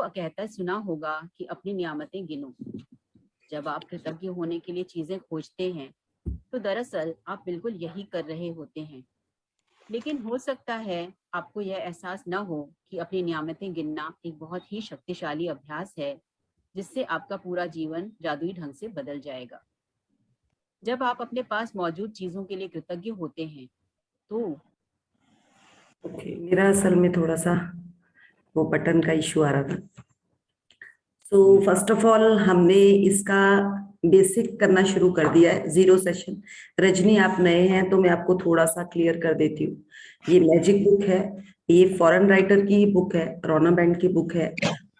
कहता सुना होगा कि अपनी नियामतें गिनो। जब आप कृतज्ञ होने के लिए चीजें खोजते हैं तो दरअसल आप बिल्कुल यही कर रहे होते हैं। लेकिन हो सकता है आपको यह एहसास न हो कि अपनी नियामतें गिनना एक बहुत ही शक्तिशाली अभ्यास है, जिससे आपका पूरा जीवन जादुई ढंग से बदल जाएगा। जब आप अपने पास मौजूद चीजों के लिए कृतज्ञ होते हैं तो ओके, मेरा असल में थोड़ा सा वो बटन का इशू आ रहा था। सो फर्स्ट ऑफ ऑल हमने इसका बेसिक करना शुरू कर दिया है, 0 सेशन। रजनी आप नए हैं तो मैं आपको थोड़ा सा क्लियर कर देती हूँ। ये मैजिक बुक है, ये फॉरेन राइटर की बुक है, रोना बैंड की बुक है,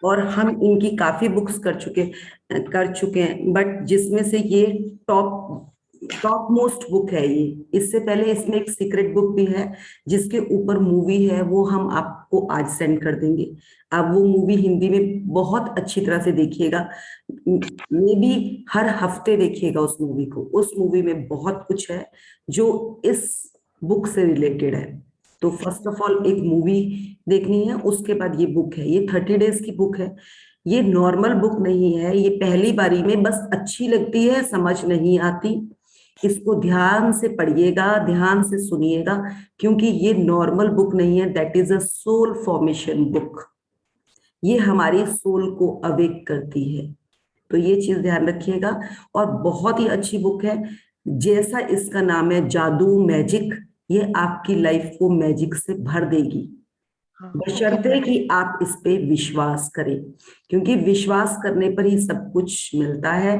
और हम इनकी काफी बुक्स कर चुके हैं, बट जिसमें से ये टॉप मोस्ट बुक है ये। इससे पहले इसमें एक सीक्रेट बुक भी है जिसके ऊपर मूवी है, वो हम आपको आज सेंड कर देंगे। आप वो मूवी हिंदी में बहुत अच्छी तरह से देखिएगा, मे बी हर हफ्ते देखिएगा उस मूवी को। उस मूवी में बहुत कुछ है जो इस बुक से रिलेटेड है। तो फर्स्ट ऑफ ऑल एक मूवी देखनी है, उसके बाद ये बुक है। ये 30 डेज की बुक है, ये नॉर्मल बुक नहीं है। ये पहली बारी में बस अच्छी लगती है, समझ नहीं आती। इसको ध्यान से पढ़िएगा, ध्यान से सुनिएगा, क्योंकि ये नॉर्मल बुक नहीं है। That is a soul formation book. ये हमारी सोल को अवेक करती है, तो ये चीज ध्यान रखिएगा। और बहुत ही अच्छी बुक है, जैसा इसका नाम है जादू मैजिक, ये आपकी लाइफ को मैजिक से भर देगी, बशर्ते कि आप इस पे विश्वास करें, क्योंकि विश्वास करने पर ही सब कुछ मिलता है।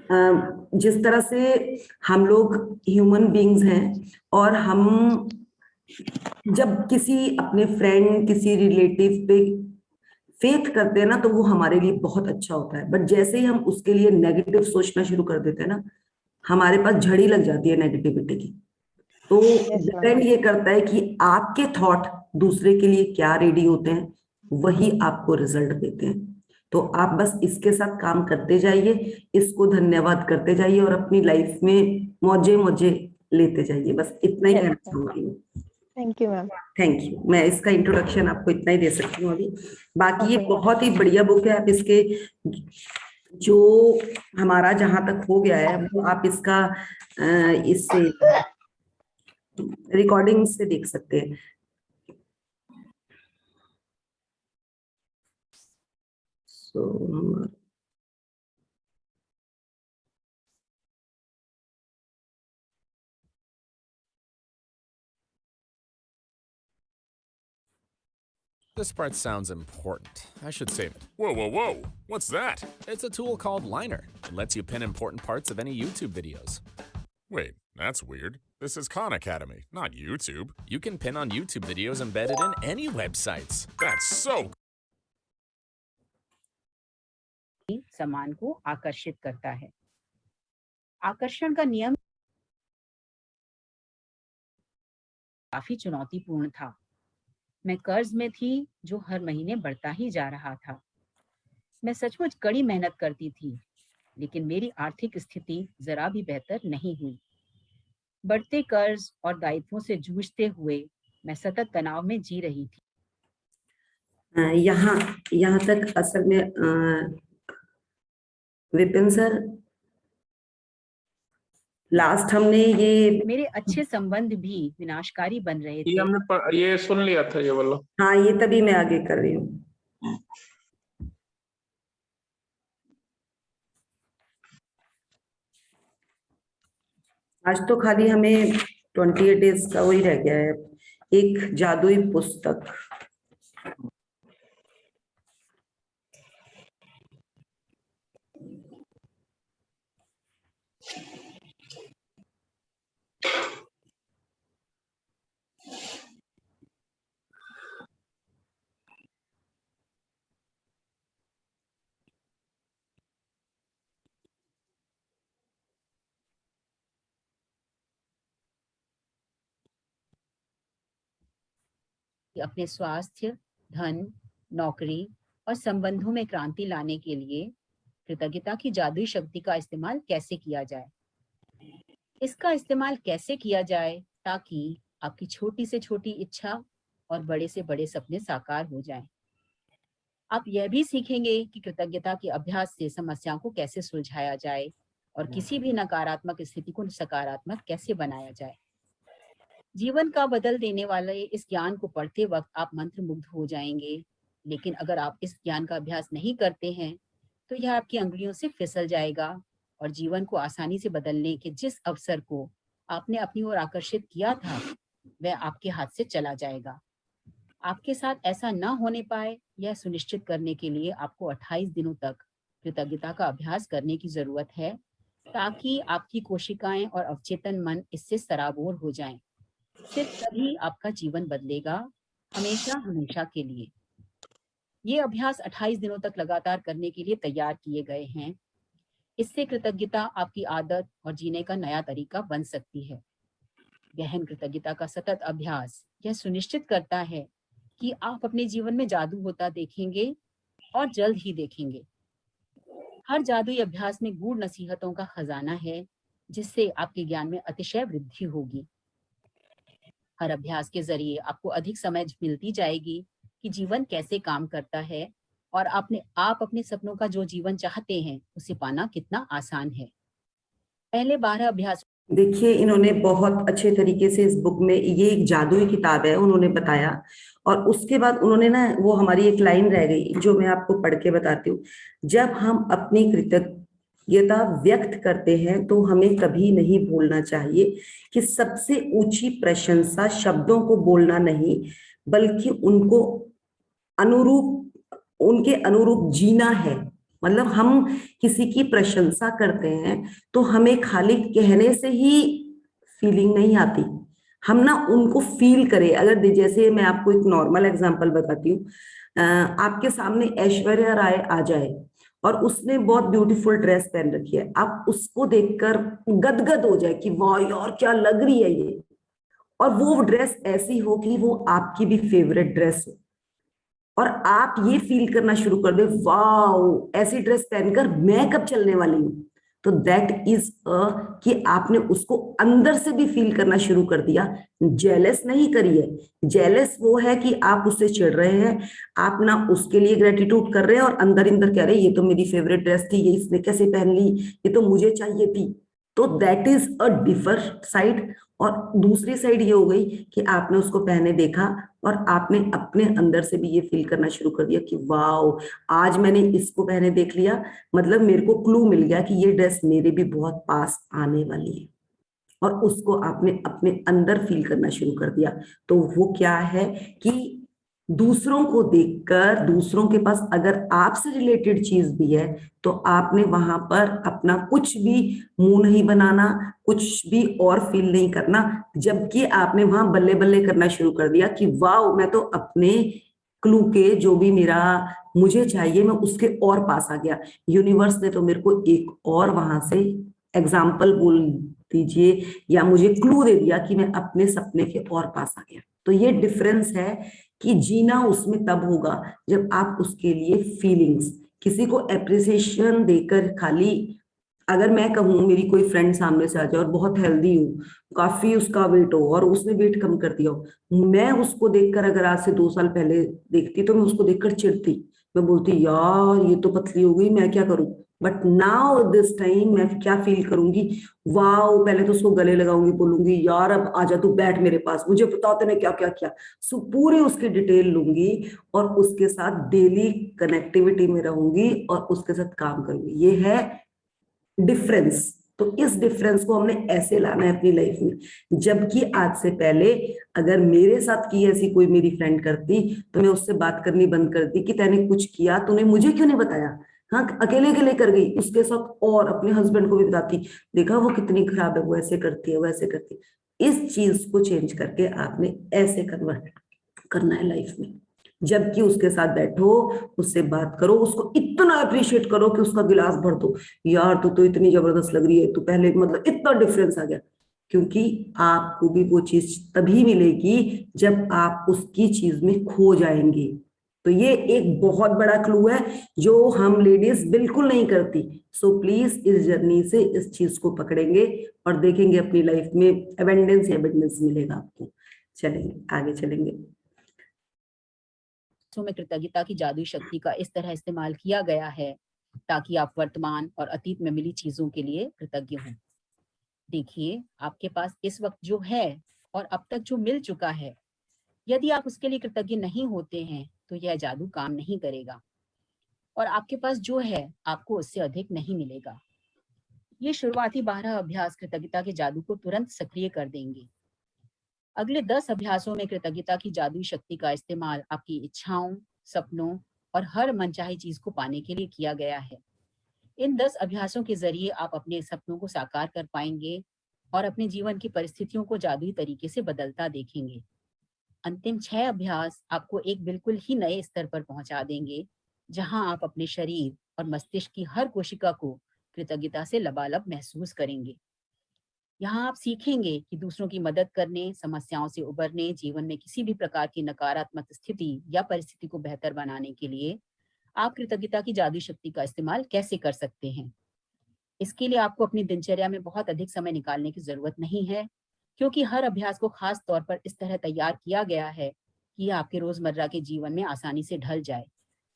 जिस तरह से हम लोग ह्यूमन बीइंग्स हैं, और हम जब किसी अपने फ्रेंड, किसी रिलेटिव पे फेथ करते हैं ना, तो वो हमारे लिए बहुत अच्छा होता है। बट जैसे ही हम उसके लिए नेगेटिव सोचना शुरू कर देते हैं ना, हमारे पास झड़ी लग जाती है नेगेटिविटी की। तो डिपेंड ये करता है कि आपके थॉट दूसरे के लिए क्या रेडी होते हैं, वही आपको रिजल्ट देते हैं। तो आप बस इसके साथ काम करते जाइए, इसको धन्यवाद करते जाइए, और अपनी लाइफ में मौजे मौजे लेते जाइए। बस इतना ही कहना चाहूंगी। Thank you ma'am. Thank you. मैं इसका इंट्रोडक्शन आपको इतना ही दे सकती हूँ अभी। बाकी ये बहुत ही बढ़िया बुक है। आप इसके जो हमारा जहां तक हो गया है, वो आप इसका इससे रिकॉर्डिंग से देख सकते हैं। सो This part sounds important. I should save it. Whoa, whoa, whoa! What's that? It's a tool called Liner. It lets you pin important parts of any YouTube videos. Wait, that's weird. This is Khan Academy, not YouTube. You can pin on YouTube videos embedded in any websites. That's so समान को आकर्षित करता है। आकर्षण का नियम काफी चुनौतीपूर्ण था। मैं कर्ज में थी जो हर महीने बढ़ता ही जा रहा था। मैं सचमुच कड़ी मेहनत करती थी, लेकिन मेरी आर्थिक स्थिति जरा भी बेहतर नहीं हुई। बढ़ते कर्ज और दायित्वों से जूझते हुए मैं सतत तनाव में जी रही थी। यहाँ तक असल में विपिन सर, लास्ट हमने ये मेरे अच्छे संबंध भी विनाशकारी बन रहे थे। ये हमने ये सुन लिया था ये वाला। हाँ, ये तभी मैं आगे कर रही हूँ। आज तो खाली हमें 28 डेज का वही रह गया है, एक जादुई पुस्तक। अपने स्वास्थ्य, धन, नौकरी और संबंधों में क्रांति लाने के लिए कृतज्ञता की जादुई शक्ति का इस्तेमाल कैसे किया जाए। इसका इस्तेमाल कैसे किया जाए ताकि आपकी छोटी से छोटी इच्छा और बड़े से बड़े सपने साकार हो जाएं। आप यह भी सीखेंगे कि कृतज्ञता के अभ्यास से समस्याओं को कैसे सुलझाया जाए और किसी भी नकारात्मक स्थिति को सकारात्मक कैसे बनाया जाए। जीवन का बदल देने वाले इस ज्ञान को पढ़ते वक्त आप मंत्रमुग्ध हो जाएंगे, लेकिन अगर आप इस ज्ञान का अभ्यास नहीं करते हैं तो यह आपकी अंगुलियों से फिसल जाएगा और जीवन को आसानी से बदलने के जिस अवसर को आपने अपनी ओर आकर्षित किया था वह आपके हाथ से चला जाएगा। आपके साथ ऐसा न होने पाए यह सुनिश्चित करने के लिए आपको 28 दिनों तक कृतज्ञता का अभ्यास करने की जरूरत है, ताकि आपकी कोशिकाएं और अवचेतन मन इससे सराबोर हो जाएं। सिर्फ तभी आपका जीवन बदलेगा, हमेशा हमेशा के लिए। ये अभ्यास 28 दिनों तक लगातार करने के लिए तैयार किए गए हैं। इससे कृतज्ञता आपकी आदत और जीने का नया तरीका बन सकती है। गहन कृतज्ञता का सतत अभ्यास यह सुनिश्चित करता है कि आप अपने जीवन में जादू होता देखेंगे और जल्द ही देखेंगे। हर जादुई अभ्यास में गूढ़ नसीहतों का खजाना है, जिससे आपके ज्ञान में अतिशय वृद्धि होगी। हर अभ्यास के जरिए आपको अधिक समझ मिलती जाएगी कि जीवन कैसे काम करता है और आप अपने सपनों का जो जीवन चाहते हैं उसे पाना कितना आसान है। पहले 12 अभ्यास देखिए, इन्होंने बहुत अच्छे तरीके से इस बुक में, ये एक जादुई किताब है, उन्होंने बताया। और उसके बाद उन्होंने ना, वो हमारी एक लाइन रह गई जो मैं आपको पढ़ के बताती हूँ। जब हम अपनी कृतज्ञता व्यक्त करते हैं तो हमें कभी नहीं भूलना चाहिए कि सबसे ऊंची प्रशंसा शब्दों को बोलना नहीं, बल्कि उनके अनुरूप जीना है। मतलब हम किसी की प्रशंसा करते हैं तो हमें खाली कहने से ही फीलिंग नहीं आती, हम ना उनको फील करें। अगर जैसे मैं आपको एक नॉर्मल एग्जांपल बताती हूँ, आपके सामने ऐश्वर्या राय आ जाए और उसने बहुत ब्यूटीफुल ड्रेस पहन रखी है, आप उसको देखकर गदगद हो जाए कि वाह यार क्या लग रही है ये, और वो ड्रेस ऐसी हो कि वो आपकी भी फेवरेट ड्रेस हो, और आप ये फील करना शुरू कर दे वाह ऐसी ड्रेस पहनकर मैं कब चलने वाली हूं, तो दैट इज कि आपने उसको अंदर से भी फील करना शुरू कर दिया। जेलस नहीं करिए, जेलस वो है कि आप उससे चिढ़ रहे हैं, आप ना उसके लिए ग्रेटिट्यूड कर रहे हैं और अंदर अंदर कह रहे हैं ये तो मेरी फेवरेट ड्रेस थी, ये इसने कैसे पहन ली, ये तो मुझे चाहिए थी। तो that is a differ side. और दूसरी साइड ये हो गई कि आपने उसको पहने देखा और आपने अपने अंदर से भी ये फील करना शुरू कर दिया कि वाओ आज मैंने इसको पहने देख लिया, मतलब मेरे को क्लू मिल गया कि ये ड्रेस मेरे भी बहुत पास आने वाली है, और उसको आपने अपने अंदर फील करना शुरू कर दिया। तो वो क्या है कि दूसरों को देखकर, दूसरों के पास अगर आपसे रिलेटेड चीज भी है तो आपने वहां पर अपना कुछ भी मुंह नहीं बनाना, कुछ भी और फील नहीं करना, जबकि आपने वहां बल्ले बल्ले करना शुरू कर दिया कि वाओ मैं तो अपने क्लू के जो भी मेरा मुझे चाहिए मैं उसके और पास आ गया। यूनिवर्स ने तो मेरे को एक और वहां से एग्जाम्पल बोल दीजिए या मुझे क्लू दे दिया कि मैं अपने सपने के और पास आ गया। तो ये डिफरेंस है कि जीना उसमें तब होगा जब आप उसके लिए फीलिंग्स, किसी को एप्रिसिएशन देकर खाली, अगर मैं कहूँ मेरी कोई फ्रेंड सामने से आ जाए और बहुत हेल्दी हो, काफी उसका वेट हो और उसने वेट कम कर दिया हो, मैं उसको देखकर अगर आज से 2 साल पहले देखती तो मैं उसको देखकर चिढ़ती, मैं बोलती यार ये तो पतली हो गई, मैं क्या करूं। बट नाउ दिस टाइम मैं क्या फील करूंगी, वाओ पहले तो उसको गले लगाऊंगी, बोलूंगी यार अब आजा तू बैठ मेरे पास, मुझे बताओ तूने क्या क्या किया। सो पूरी उसकी डिटेल लूंगी और उसके साथ डेली कनेक्टिविटी में रहूंगी और उसके साथ काम करूंगी। ये है डिफरेंस। तो इस डिफरेंस को हमने ऐसे लाना है अपनी लाइफ में। जबकि आज से पहले अगर मेरे साथ की ऐसी कोई मेरी फ्रेंड करती तो मैं उससे बात करनी बंद कर दी कि तैने कुछ किया, तूने मुझे क्यों नहीं बताया, हाँ अकेले अकेले कर गई उसके साथ, और अपने हस्बैंड को भी बताती देखा वो कितनी खराब है, वो ऐसे करती है, वो ऐसे करती है। इस चीज को चेंज करके आपने ऐसे कन्वर्ट करना है लाइफ में। जबकि उसके साथ बैठो, उससे बात करो, उसको इतना अप्रिशिएट करो कि उसका गिलास भर दो, यार तू तो इतनी जबरदस्त लग रही है, तू पहले मतलब इतना डिफरेंस आ गया। क्योंकि आपको भी वो चीज तभी मिलेगी जब आप उसकी चीज में खो जाएंगे। तो ये एक बहुत बड़ा क्लू है जो हम लेडीज बिल्कुल नहीं करती। सो प्लीज इस जर्नी से इस चीज को पकड़ेंगे और देखेंगे अपनी लाइफ में एबंडेंस मिलेगा आपको। चलेंगे आगे चलेंगे। में कृतज्ञता की जादुई शक्ति का इस तरह इस्तेमाल किया गया है ताकि आप वर्तमान और अतीत में मिली चीजों के लिए कृतज्ञ हों। देखिए, आपके पास इस वक्त जो है और अब तक जो मिल चुका है, यदि आप उसके लिए कृतज्ञ नहीं होते हैं तो यह जादू काम नहीं करेगा और आपके पास जो है आपको उससे अधिक नहीं मिलेगा। ये शुरुआती 12 अभ्यास कृतज्ञता के जादू को तुरंत सक्रिय कर देंगे। अगले 10 अभ्यासों में कृतज्ञता की जादुई शक्ति का इस्तेमाल आपकी इच्छाओं, सपनों और हर मनचाही चीज को पाने के लिए किया गया है। इन 10 अभ्यासों के जरिए आप अपने सपनों को साकार कर पाएंगे और अपने जीवन की परिस्थितियों को जादुई तरीके से बदलता देखेंगे। अंतिम 6 अभ्यास आपको एक बिल्कुल ही नए स्तर पर पहुंचा देंगे, जहां आप अपने शरीर और मस्तिष्क की हर कोशिका को कृतज्ञता से लबालब महसूस करेंगे। यहाँ आप सीखेंगे कि दूसरों की मदद करने, समस्याओं से उबरने, जीवन में किसी भी प्रकार की नकारात्मक स्थिति या परिस्थिति को बेहतर बनाने के लिए आप कृतज्ञता की जादुई शक्ति का इस्तेमाल कैसे कर सकते हैं। इसके लिए आपको अपनी दिनचर्या में बहुत अधिक समय निकालने की जरूरत नहीं है, क्योंकि हर अभ्यास को खास तौर पर इस तरह तैयार किया गया है कि यह आपके रोजमर्रा के जीवन में आसानी से ढल जाए,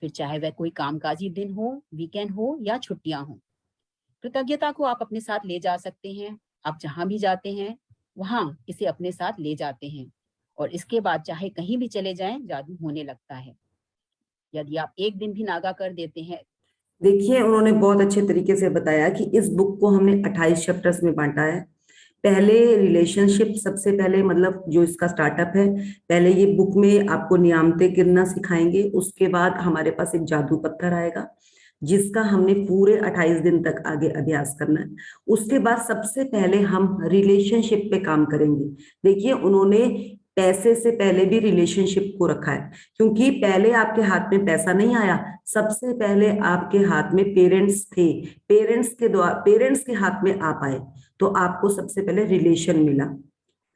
फिर चाहे वह कोई कामकाजी दिन हो, वीकेंड हो या छुट्टियां हो। कृतज्ञता को आप अपने साथ ले जा सकते हैं। आप जहां भी जाते हैं वहां इसे अपने साथ ले जाते हैं और इसके बाद चाहे कहीं भी चले जाएं, जादू होने लगता है। यदि आप एक दिन भी नागा कर देते हैं। देखिए, उन्होंने बहुत अच्छे तरीके से बताया कि इस बुक को हमने 28 चैप्टर्स में बांटा है। पहले रिलेशनशिप, सबसे पहले मतलब जो इसका स्टार्टअप है, पहले ये बुक में आपको नियामतें गिनना सिखाएंगे। उसके बाद हमारे पास एक जादू पत्थर आएगा जिसका हमने पूरे 28 दिन तक आगे अभ्यास करना है। उसके बाद सबसे पहले हम रिलेशनशिप पे काम करेंगे। देखिए, उन्होंने पैसे से पहले भी रिलेशनशिप को रखा है, क्योंकि पहले आपके हाथ में पैसा नहीं आया, सबसे पहले आपके हाथ में पेरेंट्स थे। पेरेंट्स के हाथ में आप आए तो आपको सबसे पहले रिलेशन मिला।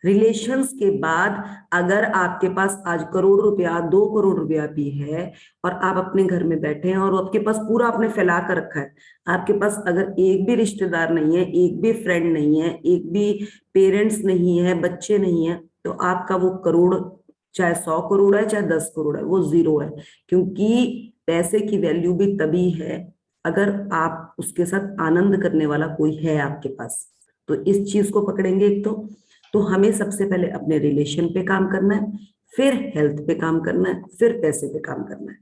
रिलेशंस के बाद अगर आपके पास आज करोड़ रुपया, 2 करोड़ रुपया भी है और आप अपने घर में बैठे हैं और आपके पास पूरा आपने फैला कर रखा है, आपके पास अगर एक भी रिश्तेदार नहीं है, एक भी फ्रेंड नहीं है, एक भी पेरेंट्स नहीं है, बच्चे नहीं है, तो आपका वो करोड़, चाहे 100 करोड़ है चाहे 10 करोड़ है, वो जीरो है। क्योंकि पैसे की वैल्यू भी तभी है अगर आप उसके साथ आनंद करने वाला कोई है आपके पास। तो इस चीज को पकड़ेंगे। एक तो हमें सबसे पहले अपने रिलेशन पे काम करना है, फिर हेल्थ पे काम करना है, फिर पैसे पे काम करना है।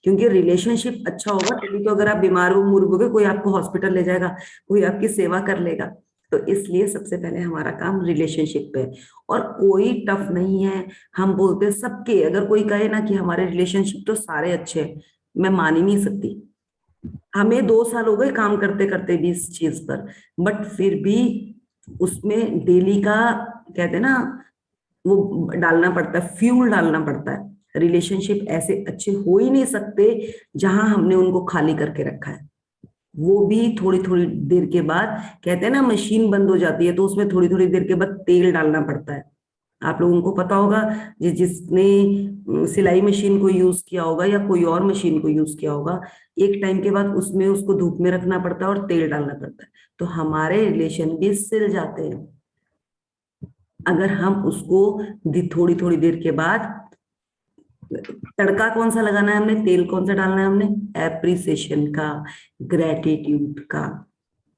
क्योंकि रिलेशनशिप अच्छा होगा तभी तो अगर आप बीमार हो, मुर्ग कोई आपको हॉस्पिटल ले जाएगा, कोई आपकी सेवा कर लेगा। तो इसलिए सबसे पहले हमारा काम रिलेशनशिप पे है और कोई टफ नहीं है। हम बोलते हैं सबके, अगर कोई कहे ना कि हमारे रिलेशनशिप तो सारे अच्छे हैं, मैं मान ही नहीं सकती। हमें 2 साल हो गए काम करते करते भी इस चीज पर, बट फिर भी उसमें डेली का कहते हैं ना, वो डालना पड़ता है, फ्यूल डालना पड़ता है। रिलेशनशिप ऐसे अच्छे हो ही नहीं सकते जहां हमने उनको खाली करके रखा है। वो भी थोड़ी थोड़ी देर के बाद, कहते हैं ना मशीन बंद हो जाती है तो उसमें थोड़ी थोड़ी देर के बाद तेल डालना पड़ता है। आप लोगों को पता होगा, जिसने सिलाई मशीन को यूज किया होगा या कोई और मशीन को यूज किया होगा, एक टाइम के बाद उसमें उसको धूप में रखना पड़ता है और तेल डालना पड़ता है। तो हमारे रिलेशन भी सिल जाते हैं अगर हम उसको थोड़ी थोड़ी देर के बाद, तड़का कौन सा लगाना है हमने, तेल कौन सा डालना है हमने, एप्रिसिएशन का, ग्रेटिट्यूड का।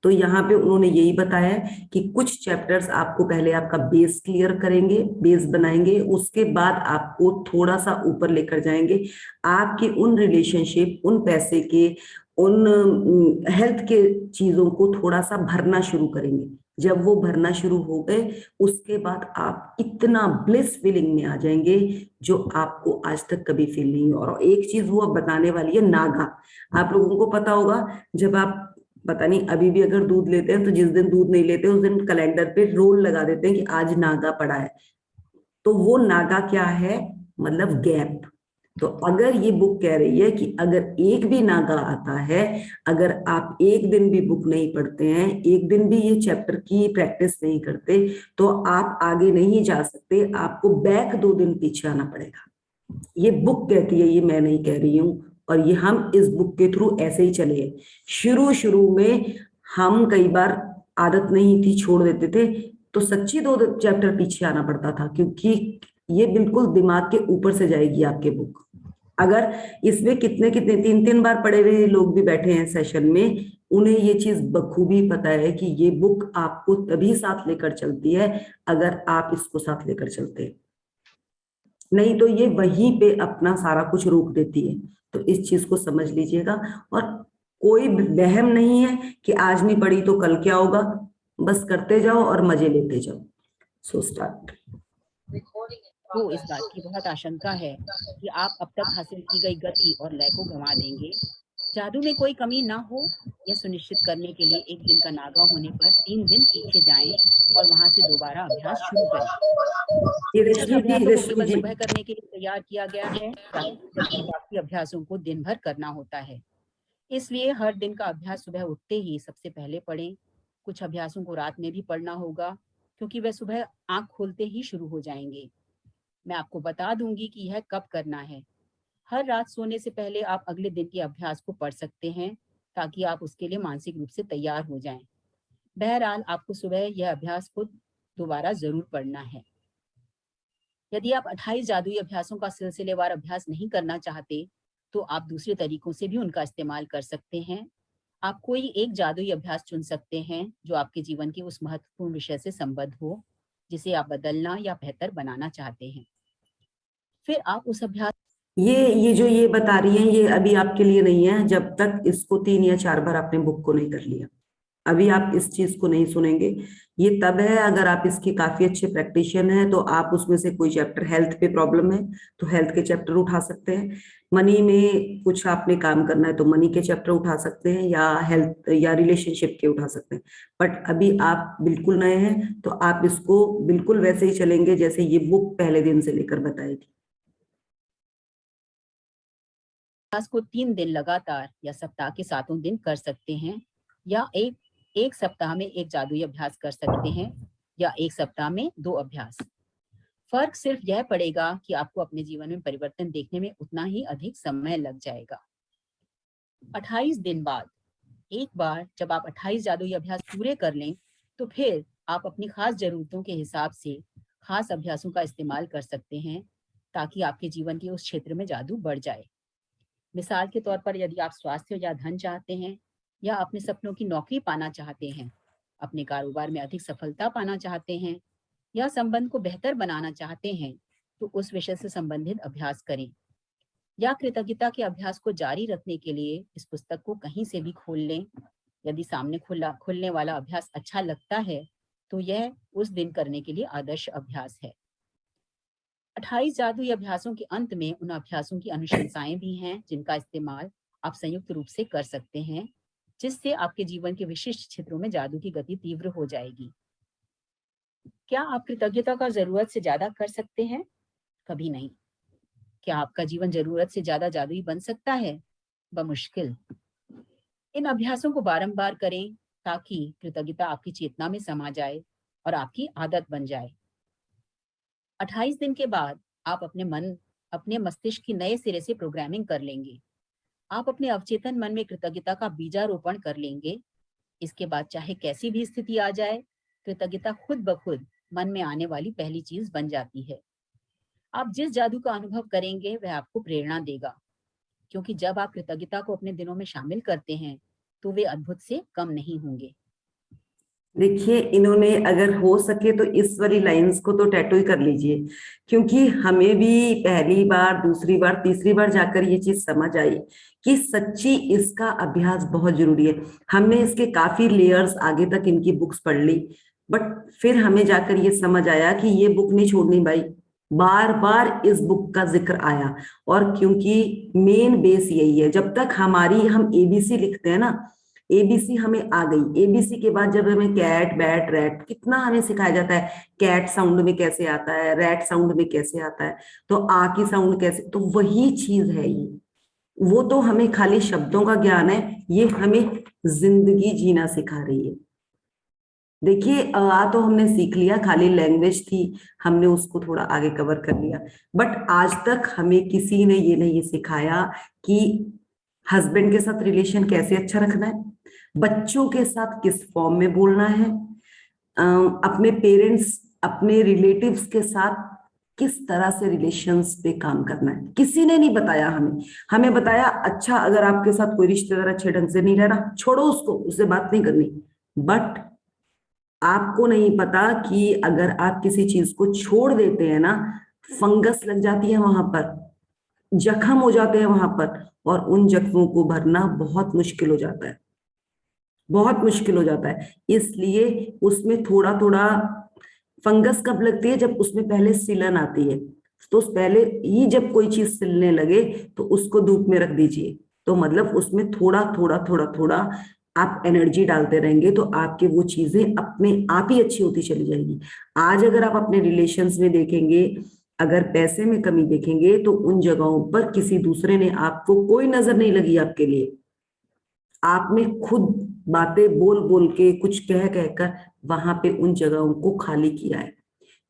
तो यहाँ पे उन्होंने यही बताया कि कुछ चैप्टर्स आपको पहले आपका बेस क्लियर करेंगे, बेस बनाएंगे, उसके बाद आपको थोड़ा सा ऊपर लेकर जाएंगे, आपके उन रिलेशनशिप, उन पैसे के, उन हेल्थ के चीजों को थोड़ा सा भरना शुरू करेंगे। जब वो भरना शुरू हो गए उसके बाद आप इतना ब्लिस फीलिंग में आ जाएंगे जो आपको आज तक कभी फील नहीं हुआ। और एक चीज वो अब बताने वाली है, नागा। आप लोगों को पता होगा, जब आप पता नहीं अभी भी अगर दूध लेते हैं तो जिस दिन दूध नहीं लेते उस दिन कैलेंडर पे रोल लगा देते हैं कि आज नागा पड़ा है। तो वो नागा क्या है, मतलब गैप। तो अगर ये बुक कह रही है कि अगर एक भी नागा आता है, अगर आप एक दिन भी बुक नहीं पढ़ते हैं, एक दिन भी ये चैप्टर की प्रैक्टिस नहीं करते, तो आप आगे नहीं जा सकते, आपको बैक 2 दिन पीछे आना पड़ेगा। ये बुक कहती है, ये मैं नहीं कह रही हूं। और ये हम इस बुक के थ्रू ऐसे ही चले हैं। शुरू में हम कई बार आदत नहीं थी, छोड़ देते थे, तो सच्ची 2 चैप्टर पीछे आना पड़ता था, क्योंकि ये बिल्कुल दिमाग के ऊपर से जाएगी आपके बुक। अगर इसमें कितने कितने 3 3 बार पढ़े हुए लोग भी बैठे हैं सेशन में, उन्हें ये चीज बखूबी पता है कि ये बुक आपको तभी साथ लेकर चलती है अगर आप इसको साथ लेकर चलते हैं, नहीं तो ये वहीं पे अपना सारा कुछ रोक देती है। तो इस चीज को समझ लीजिएगा, और कोई वहम नहीं है कि आज नहीं पढ़ी तो कल क्या होगा, बस करते जाओ और मजे लेते जाओ। So start. तो इस बात की बहुत आशंका है कि आप अब तक हासिल की गई गति और लय को गंवा देंगे। जादू में कोई कमी ना हो, यह सुनिश्चित करने के लिए एक दिन का नागा होने पर 3 दिन पीछे जाएं और वहां से दोबारा अभ्यास शुरू करें। ये कुछ रश्मि जी, अभ्यासों को रश्मि केवल जी, सुबह करने के लिए तैयार किया गया है, जबकि बाकी अभ्यासों को दिन भर करना होता है। इसलिए हर दिन का अभ्यास सुबह उठते ही सबसे पहले पढ़ें। कुछ अभ्यासों को रात में भी पढ़ना होगा, क्योंकि वह सुबह आंख खोलते ही शुरू हो जाएंगे। मैं आपको बता दूंगी कि यह कब करना है। हर रात सोने से पहले आप अगले दिन के अभ्यास को पढ़ सकते हैं, ताकि आप उसके लिए मानसिक रूप से तैयार हो जाएं। बहरहाल आपको सुबह यह अभ्यास को दोबारा जरूर पढ़ना है। यदि आप 28 जादुई अभ्यासों का सिलसिलेवार अभ्यास नहीं करना चाहते, तो आप दूसरे तरीकों से भी उनका इस्तेमाल कर सकते हैं। आप कोई एक जादुई अभ्यास चुन सकते हैं जो आपके जीवन के उस महत्वपूर्ण विषय से संबद्ध हो, जिसे आप बदलना या बेहतर बनाना चाहते हैं। फिर आप उस अभ्यास ये जो ये बता रही हैं, ये अभी आपके लिए नहीं है जब तक इसको 3 या 4 बार आपने बुक को नहीं कर लिया। अभी आप इस चीज को नहीं सुनेंगे। ये तब है अगर आप इसके काफी अच्छे प्रैक्टिशियन हैं, तो आप उसमें से कोई चैप्टर, हेल्थ पे प्रॉब्लम है तो हेल्थ के चैप्टर उठा सकते हैं, मनी में कुछ आपने काम करना है तो मनी के चैप्टर उठा सकते हैं, या हेल्थ या रिलेशनशिप के उठा सकते हैं। बट अभी आप बिल्कुल नए हैं, तो आप इसको बिल्कुल वैसे ही चलेंगे जैसे ये बुक पहले दिन से लेकर बताएगी। को 3 दिन लगातार या सप्ताह के 7 दिन कर सकते हैं, या एक सप्ताह में एक जादुई अभ्यास कर सकते हैं, या एक सप्ताह में 2 अभ्यास। फर्क सिर्फ यह पड़ेगा कि आपको अपने जीवन में परिवर्तन देखने में उतना ही अधिक समय लग जाएगा। 28 दिन बाद, एक बार जब आप 28 जादुई अभ्यास पूरे कर लें, तो फिर आप अपनी खास जरूरतों के हिसाब से खास अभ्यासों का इस्तेमाल कर सकते हैं, ताकि आपके जीवन के उस क्षेत्र में जादू बढ़ जाए। मिसाल के तौर पर, यदि आप स्वास्थ्य या धन चाहते हैं, या अपने सपनों की नौकरी पाना चाहते हैं, अपने कारोबार में अधिक सफलता पाना चाहते हैं, या संबंध को बेहतर बनाना चाहते हैं, तो उस विषय से संबंधित अभ्यास करें। या कृतज्ञता के अभ्यास को जारी रखने के लिए इस पुस्तक को कहीं से भी खोल लें। यदि सामने खुलने वाला अभ्यास अच्छा लगता है, तो यह उस दिन करने के लिए आदर्श अभ्यास है। 28 जादुई अभ्यासों के अंत में उन अभ्यासों की अनुशंसाएं भी हैं, जिनका इस्तेमाल आप संयुक्त रूप से कर सकते हैं, जिससे आपके जीवन के विशिष्ट क्षेत्रों में जादू की गति तीव्र हो जाएगी। क्या आप कृतज्ञता का जरूरत से ज्यादा कर सकते हैं? कभी नहीं। क्या आपका जीवन जरूरत से ज्यादा जादुई बन सकता है? बमुश्किल। इन अभ्यासों को बारंबार करें, ताकि कृतज्ञता आपकी चेतना में समा जाए और आपकी आदत बन जाए। 28 दिन के बाद आप अपने मस्तिष्क की नए सिरे से प्रोग्रामिंग कर लेंगे। आप अपने अवचेतन मन में कृतज्ञता का बीजारोपण कर लेंगे। इसके बाद चाहे कैसी भी स्थिति आ जाए, कृतज्ञता खुद ब खुद मन में आने वाली पहली चीज बन जाती है। आप जिस जादू का अनुभव करेंगे वह आपको प्रेरणा देगा, क्योंकि जब आप कृतज्ञता को अपने दिनों में शामिल करते हैं, तो वे अद्भुत से कम नहीं होंगे। देखिए, इन्होंने अगर हो सके तो इस वाली लाइंस को तो टैटू ही कर लीजिए, क्योंकि हमें भी पहली बार, दूसरी बार, तीसरी बार जाकर ये चीज समझ आई कि सच्ची इसका अभ्यास बहुत जरूरी है। हमने इसके काफी लेयर्स आगे तक इनकी बुक्स पढ़ ली, बट फिर हमें जाकर ये समझ आया कि ये बुक नहीं छोड़नी भाई। बार बार इस बुक का जिक्र आया, और क्योंकि मेन बेस यही है, जब तक हम एबीसी लिखते हैं ना, एबीसी हमें आ गई। एबीसी के बाद जब हमें कैट, बैट, रैट, कितना हमें सिखाया जाता है, कैट साउंड में कैसे आता है, रैट साउंड में कैसे आता है, तो आ की साउंड कैसे, तो वही चीज है ये। वो तो हमें खाली शब्दों का ज्ञान है, ये हमें जिंदगी जीना सिखा रही है। देखिए, आ तो हमने सीख लिया, खाली लैंग्वेज थी, हमने उसको थोड़ा आगे कवर कर लिया, बट आज तक हमें किसी ने ये नहीं सिखाया कि हस्बैंड के साथ रिलेशन कैसे अच्छा रखना है, बच्चों के साथ किस फॉर्म में बोलना है, अपने पेरेंट्स, अपने रिलेटिव्स के साथ किस तरह से रिलेशंस पे काम करना है। किसी ने नहीं बताया हमें। हमें बताया अच्छा अगर आपके साथ कोई रिश्तेदार अच्छे ढंग से नहीं रह रहा, छोड़ो उसको, उससे बात नहीं करनी। बट आपको नहीं पता कि अगर आप किसी चीज को छोड़ देते हैं ना, फंगस लग जाती है वहां पर, जख्म हो जाते हैं वहां पर, और उन जख्मों को भरना बहुत मुश्किल हो जाता है, बहुत मुश्किल हो जाता है। इसलिए उसमें थोड़ा थोड़ा फंगस कब लगती है, जब उसमें पहले सिलन आती है। तो उस पहले ही जब कोई चीज सिलने लगे तो उसको धूप में रख दीजिए। तो मतलब उसमें थोड़ा थोड़ा थोड़ा थोड़ा आप एनर्जी डालते रहेंगे तो आपके वो चीजें अपने आप ही अच्छी होती चली जाएगी। आज अगर आप अपने रिलेशंस में देखेंगे, अगर पैसे में कमी देखेंगे तो उन जगहों पर किसी दूसरे ने, आपको कोई नजर नहीं लगी आपके लिए, आपने खुद बातें बोल बोल के, कुछ कह कहकर वहां पे उन जगहों को खाली किया है।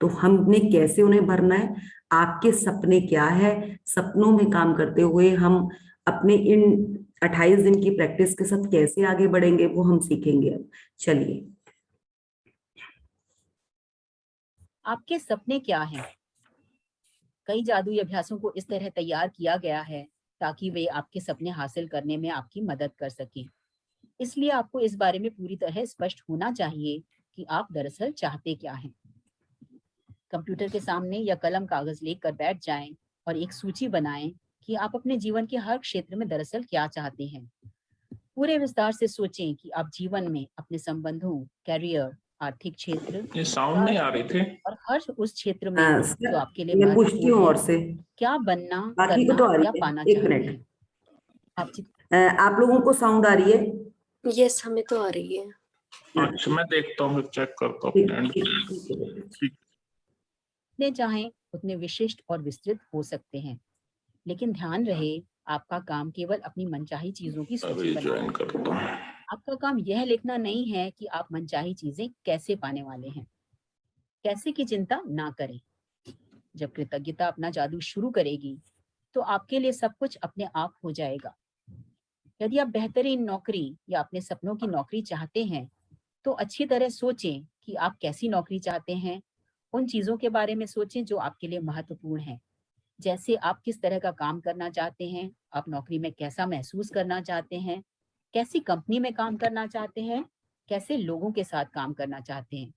तो हमने कैसे उन्हें भरना है, आपके सपने क्या है, सपनों में काम करते हुए हम अपने इन 28 दिन की प्रैक्टिस के साथ कैसे आगे बढ़ेंगे वो हम सीखेंगे। अब चलिए, आपके सपने क्या हैं? कई जादुई अभ्यासों को इस तरह तैयार किया गया है ताकि वे आपके सपने हासिल करने में आपकी मदद कर सकें। इसलिए आपको इस बारे में पूरी तरह स्पष्ट होना चाहिए कि आप दरअसल चाहते क्या हैं। कंप्यूटर के सामने या कलम कागज लेकर बैठ जाएं और एक सूची बनाएं कि आप अपने जीवन के हर क्षेत्र में दरअसल क्या चाहते हैं। पूरे विस्तार से सोचें कि आप जीवन में अपने संबंधों, कैरियर, आर्थिक क्षेत्र, ये साउंड नहीं आ रही थी। और हर उस क्षेत्र में सर जो आपके लिए मैं पूछती हूँ महत्वपूर्ण और है, से, क्या बनना, बाकी को करना तो आ या रही है। पाना एक चाहते मिनट, हैं। आप आप लोगों को साउंड आ रही है? यस, हमें तो आ रही है। अच्छा मैं देखता हूँ, चेक करता हूँ ठीक अपने end ठीक पे। ठीक है बेटा। ठीक। जितने चाहें उतने विशिष्ट और विस्तृत हो सकते हैं, लेकिन ध्यान रहे आपका काम केवल अपनी मनचाही चीजों की सूची अभी बनाना ज्वाइन है। करता हूँ। आपका काम यह लिखना नहीं है कि आप मनचाही चीजें कैसे पाने वाले हैं। कैसे की चिंता ना करें। जब कृतज्ञता अपना जादू शुरू करेगी तो आपके लिए सब कुछ अपने आप हो जाएगा। यदि आप बेहतरीन नौकरी या अपने सपनों की नौकरी चाहते हैं तो अच्छी तरह सोचें कि आप कैसी नौकरी चाहते हैं। उन चीजों के बारे में सोचें जो आपके लिए महत्वपूर्ण है, जैसे आप किस तरह का काम करना चाहते हैं, आप नौकरी में कैसा महसूस करना चाहते हैं, कैसी कंपनी में काम करना चाहते हैं, कैसे लोगों के साथ काम करना चाहते हैं,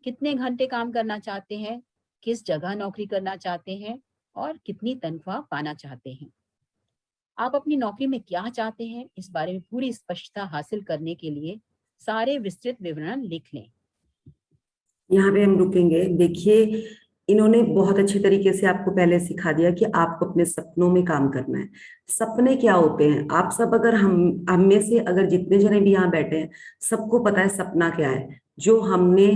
कितने घंटे काम करना चाहते हैं, किस जगह नौकरी करना चाहते हैं और कितनी तनख्वाह पाना चाहते हैं। आप अपनी नौकरी में क्या चाहते हैं, इस बारे में पूरी स्पष्टता हासिल करने के लिए सारे विस्तृत विवरण लिख लें। यहाँ पे हम रुकेंगे। देखिए, इन्होंने बहुत अच्छे तरीके से आपको पहले सिखा दिया कि आपको अपने सपनों में काम करना है। सपने क्या होते हैं, आप सब, अगर हम में से अगर जितने जने भी यहाँ बैठे हैं, सबको पता है सपना क्या है। जो हमने,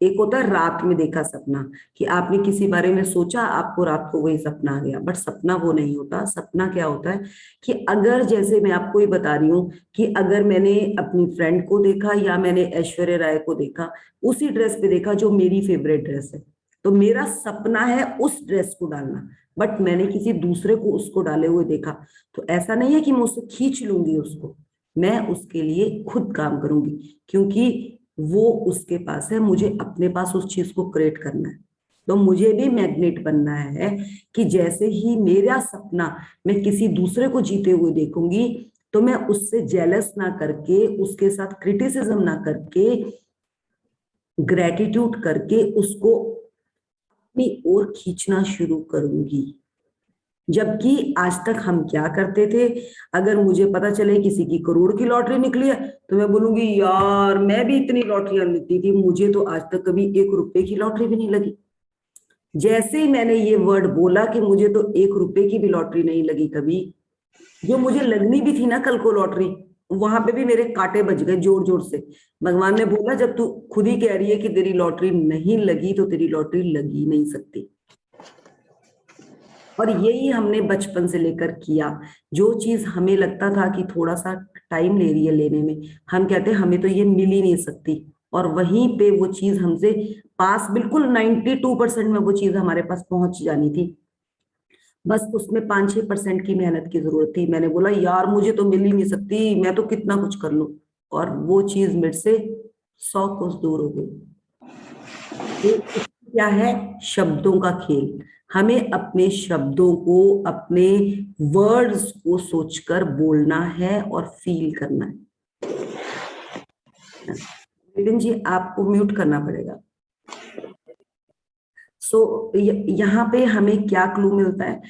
एक होता है रात में देखा सपना, कि आपने किसी बारे में सोचा, आपको रात को वही सपना आ गया, बट सपना वो नहीं होता। सपना क्या होता है कि अगर, जैसे मैं आपको ये बता रही हूँ कि अगर मैंने अपनी फ्रेंड को देखा या मैंने ऐश्वर्या राय को देखा, उसी ड्रेस पे देखा जो मेरी फेवरेट ड्रेस है, तो मेरा सपना है उस ड्रेस को डालना, बट मैंने किसी दूसरे को उसको डाले हुए देखा, तो ऐसा नहीं है कि मैं उससे खींच लूंगी उसको, मैं उसके लिए खुद काम करूंगी, क्योंकि वो उसके पास है, मुझे अपने पास उस चीज को क्रिएट करना है। तो मुझे भी मैग्नेट बनना है कि जैसे ही मेरा सपना मैं किसी दूसरे को जीते हुए देखूंगी, तो मैं उससे जेलस ना करके, उसके साथ क्रिटिसिज्म ना करके, ग्रेटिट्यूड करके उसको अपनी ओर खींचना शुरू करूंगी। जबकि आज तक हम क्या करते थे, अगर मुझे पता चले किसी की करोड़ की लॉटरी निकली है, तो मैं बोलूंगी यार मैं भी इतनी लॉटरियां लेती थी, मुझे तो आज तक कभी 1 रुपए की लॉटरी भी नहीं लगी। जैसे ही मैंने ये वर्ड बोला कि मुझे तो 1 रुपए की भी लॉटरी नहीं लगी कभी, जो मुझे लगनी भी थी ना कल को लॉटरी, वहां पे भी मेरे कांटे बज गए जोर जोर से। भगवान ने बोला जब तू खुद ही कह रही है कि तेरी लॉटरी नहीं लगी, तो तेरी लॉटरी लगी नहीं सकती। और यही हमने बचपन से लेकर किया। जो चीज हमें लगता था कि थोड़ा सा टाइम ले रही है लेने में, हम कहते हैं हमें तो ये मिल ही नहीं सकती, और वहीं पे वो चीज हमसे पास, बिल्कुल 92% में वो चीज हमारे पास पहुंच जानी थी। बस उसमें 5-6% की मेहनत की जरूरत थी। मैंने बोला यार मुझे तो मिल ही नहीं सकती, मैं तो कितना कुछ कर लूं, और वो चीज मेरे से 100 कोस दूर हो गई। तो क्या है? शब्दों का खेल। हमें अपने शब्दों को, अपने वर्ड्स को सोचकर बोलना है और फील करना है। विपिन जी, आपको म्यूट करना पड़ेगा। यहाँ पे हमें क्या क्लू मिलता है?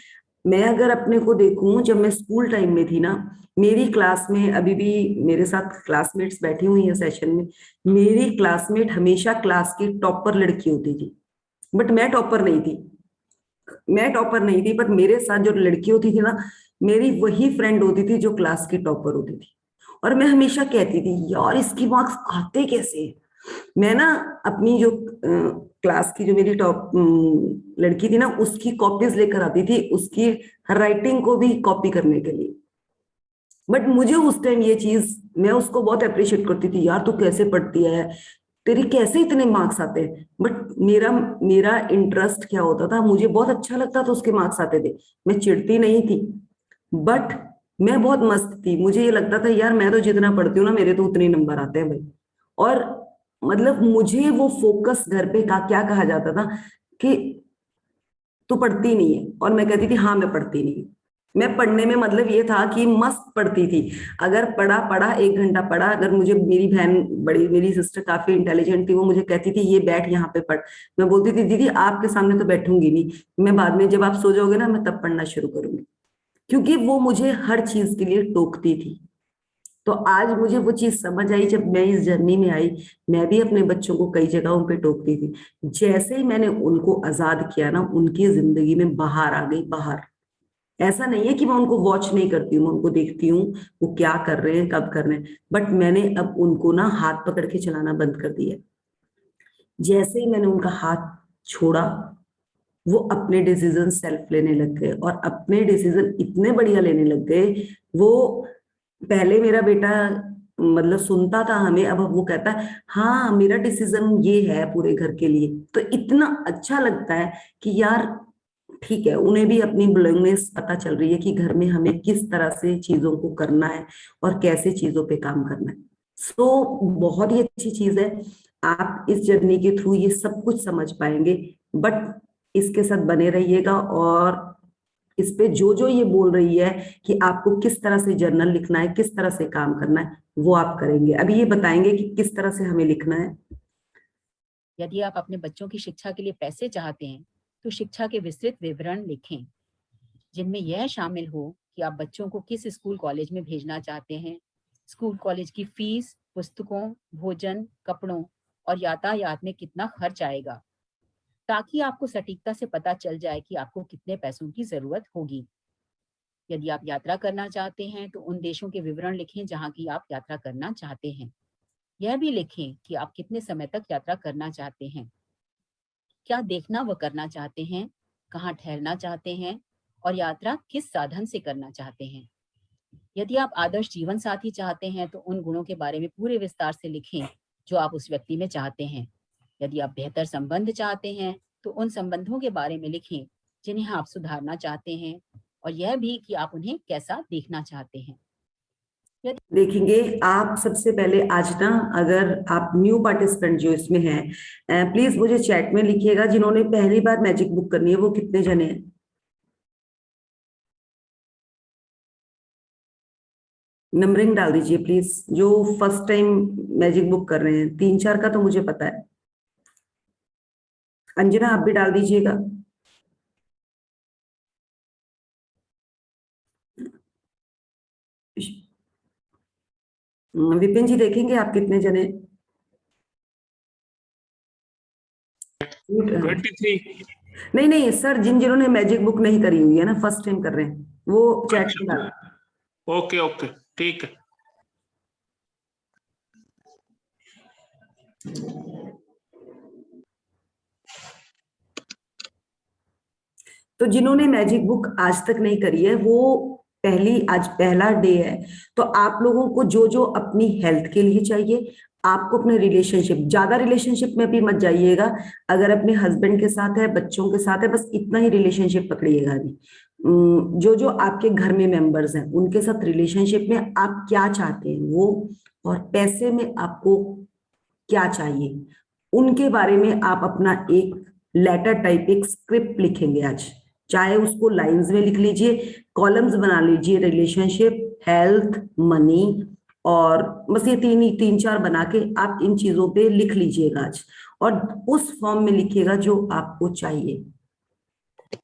मैं अगर अपने को देखूं, जब मैं स्कूल टाइम में थी ना, मेरी क्लास में अभी भी मेरे साथ क्लासमेट्स बैठी हुई हैं सेशन में, मेरी क्लासमेट हमेशा क्लास की टॉपर लड़की होती थी, बट मैं टॉपर नहीं थी। मैं टॉपर नहीं थी, पर मेरे साथ जो लड़की होती थी ना, मेरी वही फ्रेंड होती थी जो क्लास की टॉपर होती थी। और मैं हमेशा कहती थी, यार इसकी मार्क्स आते कैसे हैं? मैं ना अपनी जो क्लास की जो मेरी टॉप लड़की थी ना, उसकी कॉपीज लेकर आती थी, उसकी राइटिंग को भी कॉपी करने के लिए। बट मुझे उस टाइम ये चीज, मैं उसको बहुत अप्रिशिएट करती थी, यार तू कैसे पढ़ती है, तेरी कैसे इतने मार्क्स आते हैं। बट मेरा मेरा इंटरेस्ट क्या होता था, मुझे बहुत अच्छा लगता था उसके मार्क्स आते थे, मैं चिढ़ती नहीं थी, बट मैं बहुत मस्त थी। मुझे ये लगता था, यार मैं तो जितना पढ़ती हूँ ना, मेरे तो उतने ही नंबर आते हैं भाई। और मतलब मुझे वो फोकस घर पे का क्या कहा जाता था कि तू पढ़ती नहीं है, और मैं कहती थी हाँ मैं पढ़ती नहीं। मैं पढ़ने में मतलब ये था कि मस्त पढ़ती थी। अगर पढ़ा पढ़ा 1 घंटा पढ़ा, अगर मुझे मेरी बहन, बड़ी मेरी सिस्टर काफी इंटेलिजेंट थी, वो मुझे कहती थी ये बैठ यहाँ पे पढ़, मैं बोलती थी दीदी आपके सामने तो बैठूंगी नहीं, मैं बाद में जब आप सो जाओगे ना, मैं तब पढ़ना शुरू करूंगी। क्योंकि वो मुझे हर चीज के लिए टोकती थी। तो आज मुझे वो चीज समझ आई, जब मैं इस जर्नी में आई, मैं भी अपने बच्चों को कई जगहों पे टोकती थी। जैसे ही मैंने उनको आजाद किया ना, उनकी जिंदगी में बाहर आ गई, बाहर। ऐसा नहीं है कि मैं उनको वॉच नहीं करती हूँ, मैं उनको देखती हूँ वो क्या कर रहे हैं, कब कर रहे हैं, बट मैंने अब उनको ना हाथ पकड़ के चलाना बंद कर दिया। जैसे ही मैंने उनका हाथ छोड़ा, वो अपने डिसीजन सेल्फ लेने लग गए, और अपने डिसीजन इतने बढ़िया लेने लग गए। वो पहले मेरा बेटा मतलब सुनता था हमें, अब वो कहता है हाँ मेरा डिसीजन ये है पूरे घर के लिए। तो इतना अच्छा लगता है कि यार ठीक है, उन्हें भी अपनी बिलोंगिंग्स पता चल रही है कि घर में हमें किस तरह से चीजों को करना है और कैसे चीजों पे काम करना है। बहुत ही अच्छी चीज है। आप इस जर्नी के थ्रू ये सब कुछ समझ पाएंगे, बट इसके साथ बने रहिएगा। और इस पे जो जो ये बोल रही है कि आपको किस तरह से जर्नल लिखना है, किस तरह से काम करना है, वो आप करेंगे। अभी ये बताएंगे कि किस तरह से हमें लिखना है। यदि आप अपने बच्चों की शिक्षा के लिए पैसे चाहते हैं तो शिक्षा के विस्तृत विवरण लिखें, जिनमें यह शामिल हो कि आप बच्चों को किस स्कूल कॉलेज में भेजना चाहते हैं, स्कूल कॉलेज की फीस, पुस्तकों, भोजन, कपड़ों और यातायात में कितना खर्च आएगा, ताकि आपको सटीकता से पता चल जाए कि आपको कितने पैसों की जरूरत होगी। यदि आप यात्रा करना चाहते हैं तो उन देशों के विवरण लिखें जहां की आप यात्रा करना चाहते हैं। यह भी लिखें कि आप कितने समय तक यात्रा करना चाहते हैं, क्या देखना व करना चाहते हैं, कहाँ ठहरना चाहते हैं और यात्रा किस साधन से करना चाहते हैं। यदि आप आदर्श जीवन साथी चाहते हैं तो उन गुणों के बारे में पूरे विस्तार से लिखें जो आप उस व्यक्ति में चाहते हैं। यदि आप बेहतर संबंध चाहते हैं तो उन संबंधों के बारे में लिखें जिन्हें आप सुधारना चाहते हैं, और यह भी कि आप उन्हें कैसा देखना चाहते हैं। देखेंगे आप सबसे पहले आज ना, अगर आप न्यू पार्टिसिपेंट जो इसमें हैं, प्लीज मुझे चैट में लिखिएगा जिन्होंने पहली बार मैजिक बुक करनी है, वो कितने जने हैं। नंबरिंग डाल दीजिए प्लीज, जो फर्स्ट टाइम मैजिक बुक कर रहे हैं। 3-4 का तो मुझे पता है। अंजना आप भी डाल दीजिएगा। विपिन जी देखेंगे आप कितने जने। 23। नहीं नहीं सर, जिन्होंने मैजिक बुक नहीं करी हुई है ना, फर्स्ट टाइम कर रहे हैं, वो चैट में डाल। ओके ओके ठीक है। तो जिन्होंने मैजिक बुक आज तक नहीं करी है, वो आज पहला डे है। तो आप लोगों को जो जो अपनी हेल्थ के लिए चाहिए, आपको अपने रिलेशनशिप, ज्यादा रिलेशनशिप में भी मत जाइएगा। अगर अपने हस्बैंड के साथ है, बच्चों के साथ है, बस इतना ही रिलेशनशिप पकड़िएगा अभी। जो जो आपके घर में मेंबर्स हैं उनके साथ रिलेशनशिप में आप क्या चाहते हैं वो, और पैसे में आपको क्या चाहिए, उनके बारे में आप अपना एक लेटर टाइप एक स्क्रिप्ट लिखेंगे आज, चाहे उसको लाइंस में लिख लीजिए, कॉलम्स बना लीजिए, रिलेशनशिप, हेल्थ, मनी, और बस ये तीन चार बना के आप इन चीजों पे लिख लीजिएगा आज, और उस फॉर्म में लिखिएगा जो आपको चाहिए।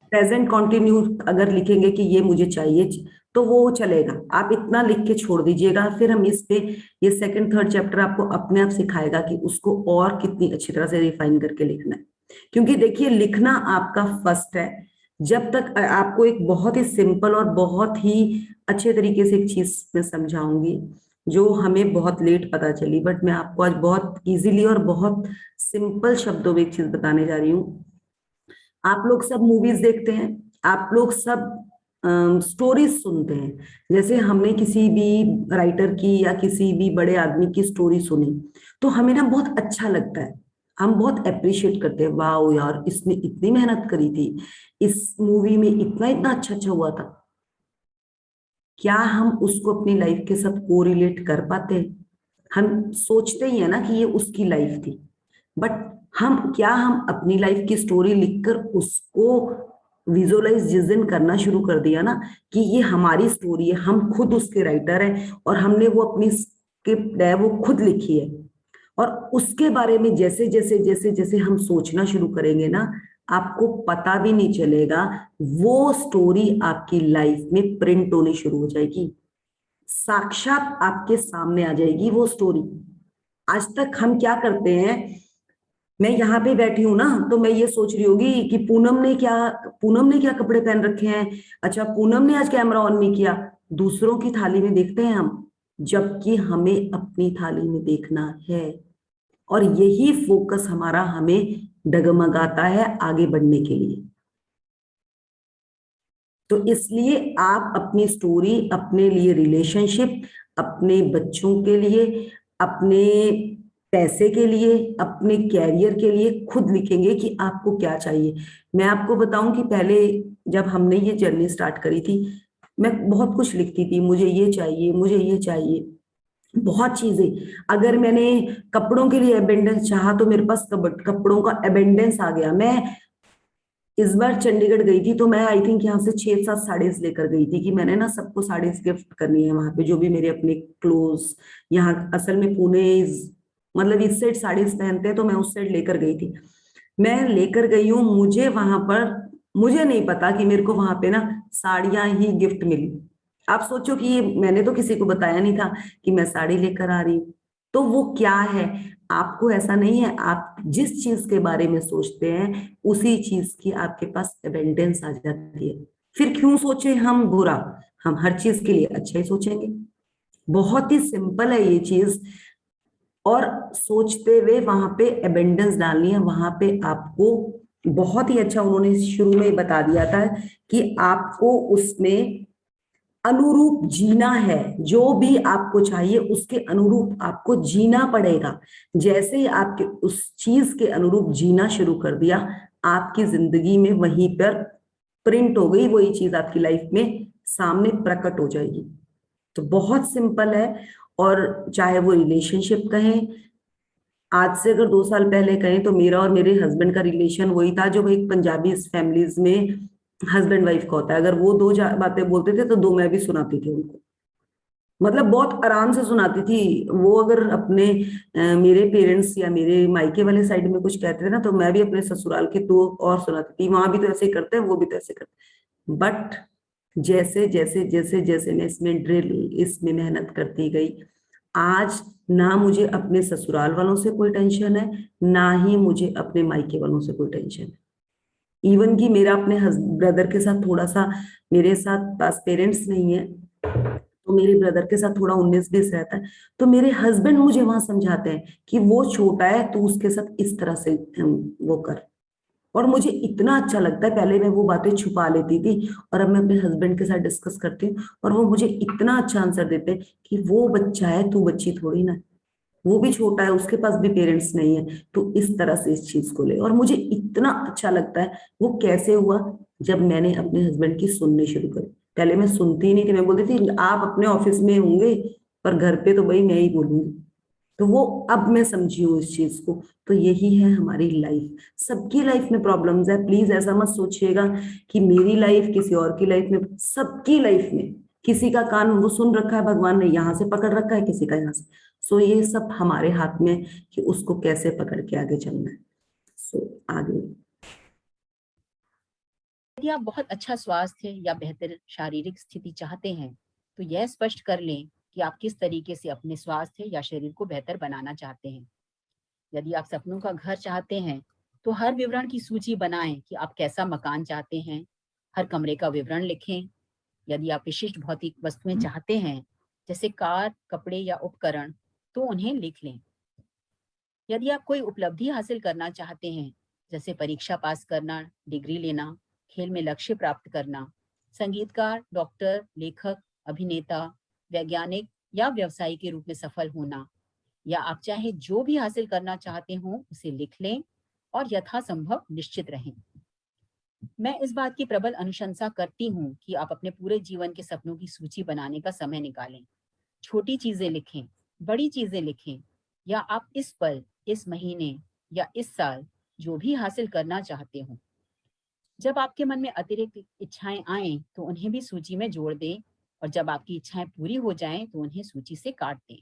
प्रेजेंट कंटिन्यू अगर लिखेंगे कि ये मुझे चाहिए तो वो चलेगा, आप इतना लिख के छोड़ दीजिएगा। फिर हम इस पे ये सेकंड थर्ड चैप्टर आपको अपने आप सिखाएगा कि उसको और कितनी अच्छी तरह से रिफाइन करके लिखना है, क्योंकि देखिए लिखना आपका फर्स्ट है। जब तक आपको एक बहुत ही सिंपल और बहुत ही अच्छे तरीके से एक चीज मैं समझाऊंगी जो हमें बहुत लेट पता चली, बट मैं आपको आज बहुत इजीली और बहुत सिंपल शब्दों में एक चीज बताने जा रही हूँ। आप लोग सब मूवीज देखते हैं, आप लोग सब स्टोरीज सुनते हैं, जैसे हमने किसी भी राइटर की या किसी भी बड़े आदमी की स्टोरी सुनी तो हमें ना बहुत अच्छा लगता है, हम बहुत अप्रिशिएट करते हैं, वाओ यार इसने इतनी मेहनत करी थी, इस मूवी में इतना इतना अच्छा अच्छा हुआ था। क्या हम उसको अपनी लाइफ के साथ कोरिलेट कर पाते हैं? हम सोचते ही है ना कि ये उसकी लाइफ थी, बट हम अपनी लाइफ की स्टोरी लिखकर उसको विजुअलाइज जिस दिन करना शुरू कर दिया ना कि ये हमारी स्टोरी है, हम खुद उसके राइटर हैं और हमने वो अपनी स्क्रिप्ट है वो खुद लिखी है, और उसके बारे में जैसे जैसे जैसे जैसे हम सोचना शुरू करेंगे ना, आपको पता भी नहीं चलेगा, वो स्टोरी आपकी लाइफ में प्रिंट होनी शुरू हो जाएगी, साक्षात आपके सामने आ जाएगी वो स्टोरी। आज तक हम क्या करते हैं, मैं यहाँ पे बैठी हूं ना तो मैं ये सोच रही होगी कि पूनम ने क्या कपड़े पहन रखे हैं, अच्छा पूनम ने आज कैमरा ऑन नहीं किया, दूसरों की थाली में देखते हैं हम, जबकि हमें अपनी थाली में देखना है, और यही फोकस हमारा हमें डगमगाता है आगे बढ़ने के लिए। तो इसलिए आप अपनी स्टोरी, अपने लिए रिलेशनशिप, अपने बच्चों के लिए, अपने पैसे के लिए, अपने कैरियर के लिए खुद लिखेंगे कि आपको क्या चाहिए। मैं आपको बताऊं कि पहले जब हमने ये जर्नी स्टार्ट करी थी, मैं बहुत कुछ लिखती थी, मुझे ये चाहिए, मुझे ये चाहिए, बहुत चीजें। अगर मैंने कपड़ों के लिए अबेंडेंस चाहा तो मेरे पास कपड़ों का अबेंडेंस आ गया। मैं इस बार चंडीगढ़ गई थी तो मैं आई थिंक यहाँ से 6-7 साड़ीज लेकर गई थी कि मैंने ना सबको साड़ीज गिफ्ट करनी है, वहां पे जो भी मेरे अपने क्लोज, यहाँ असल में पुणे मतलब इस साइड साड़ीज पहनते हैं तो मैं उस साइड लेकर गई थी। मैं लेकर गई हूँ, मुझे वहां पर, मुझे नहीं पता कि मेरे को वहां पे ना साड़ियां ही गिफ्ट मिली। आप सोचो कि ये मैंने तो किसी को बताया नहीं था कि मैं साड़ी लेकर आ रही हूँ, तो वो क्या है, आपको ऐसा नहीं है, आप जिस चीज के बारे में सोचते हैं उसी चीज की आपके पास एबेंडेंस आ जाती है। फिर क्यों सोचे हम बुरा, हम हर चीज के लिए अच्छा ही सोचेंगे। बहुत ही सिंपल है ये चीज, और सोचते हुए वहां पे एबेंडेंस डालनी है। वहां पे आपको बहुत ही अच्छा उन्होंने शुरू में ही बता दिया था कि आपको उसमें अनुरूप जीना है, जो भी आपको चाहिए उसके अनुरूप आपको जीना पड़ेगा। जैसे ही आपके उस चीज के अनुरूप जीना शुरू कर दिया, आपकी जिंदगी में वहीं पर प्रिंट हो गई, वही चीज आपकी लाइफ में सामने प्रकट हो जाएगी। तो बहुत सिंपल है, और चाहे वो रिलेशनशिप कहें, आज से अगर 2 साल पहले कहें तो मेरा और मेरे हस्बैंड का रिलेशन वही था जो एक पंजाबी फैमिलीज में हस्बैंड वाइफ का होता है। अगर वो दो बातें बोलते थे तो दो मैं भी सुनाती थी उनको, मतलब बहुत आराम से सुनाती थी। वो अगर अपने मेरे पेरेंट्स या मेरे मायके वाले साइड में कुछ कहते थे ना तो मैं भी अपने ससुराल के दो और सुनाती थी, वहां भी तो ऐसे ही करते हैं, वो भी तो ऐसे करते हैं। बट जैसे जैसे जैसे जैसे मैं इसमें मेहनत करती गई, आज ना मुझे अपने ससुराल वालों से कोई टेंशन है, ना ही मुझे अपने मायके वालों से कोई टेंशन है। इवन कि मेरा अपने ब्रदर के साथ थोड़ा सा, मेरे साथ पास पेरेंट्स नहीं है तो मेरे ब्रदर के साथ थोड़ा 19-20 रहता है, तो मेरे हस्बैंड मुझे वहां समझाते हैं कि वो छोटा है तो उसके साथ इस तरह से वो कर, और मुझे इतना अच्छा लगता है। पहले मैं वो बातें छुपा लेती थी और अब मैं अपने हस्बैंड के साथ डिस्कस करती हूँ और वो मुझे इतना अच्छा आंसर देते हैं कि वो बच्चा है, तू बच्ची थोड़ी ना, वो भी छोटा है, उसके पास भी पेरेंट्स नहीं है, तो इस तरह से इस चीज को ले। और मुझे इतना अच्छा लगता है। वो कैसे हुआ, जब मैंने अपने हस्बैंड की सुननी शुरू करी। पहले मैं सुनती ही नहीं थी, मैं बोलती थी आप अपने ऑफिस में होंगे पर घर पे तो भाई मैं ही बोलूंगी। तो वो अब मैं समझी हूँ इस चीज को। तो यही है हमारी लाइफ, सबकी लाइफ में प्रॉब्लम्स है। प्लीज ऐसा मत सोचिएगा कि मेरी लाइफ किसी और की लाइफ में, सबकी लाइफ में किसी का कान वो सुन रखा है भगवान ने, यहाँ से पकड़ रखा है, किसी का यहाँ से। सो ये सब हमारे हाथ में कि उसको कैसे पकड़ के आगे चलना है। सो आगे यदि आप बहुत अच्छा स्वास्थ्य या बेहतर शारीरिक स्थिति चाहते हैं तो यह स्पष्ट कर लें कि आप किस तरीके से अपने स्वास्थ्य या शरीर को बेहतर बनाना चाहते हैं। यदि आप सपनों का घर चाहते हैं तो हर विवरण की सूची बनाएं कि आप कैसा मकान चाहते हैं। हर कमरे का विवरण लिखें। यदि आप विशिष्ट भौतिक वस्तुएं चाहते हैं जैसे कार, कपड़े या उपकरण, तो उन्हें लिख लें। यदि आप कोई उपलब्धि हासिल करना चाहते हैं जैसे परीक्षा पास करना, डिग्री लेना, खेल में लक्ष्य प्राप्त करना, संगीतकार, डॉक्टर, लेखक, अभिनेता, वैज्ञानिक या व्यवसायी के रूप में सफल होना, या आप चाहे जो भी हासिल करना चाहते हो उसे लिख लें और यथासंभव निश्चित रहें। मैं इस बात की प्रबल अनुशंसा करती हूँ कि आप अपने पूरे जीवन के सपनों की सूची बनाने का समय निकालें। छोटी चीजें लिखें, बड़ी चीजें लिखें, या आप इस पल, इस महीने या इस साल जो भी हासिल करना चाहते हो। जब आपके मन में अतिरिक्त इच्छाएं आएं तो उन्हें भी सूची में जोड़ दें, और जब आपकी इच्छाएं पूरी हो जाएं तो उन्हें सूची से काट दें।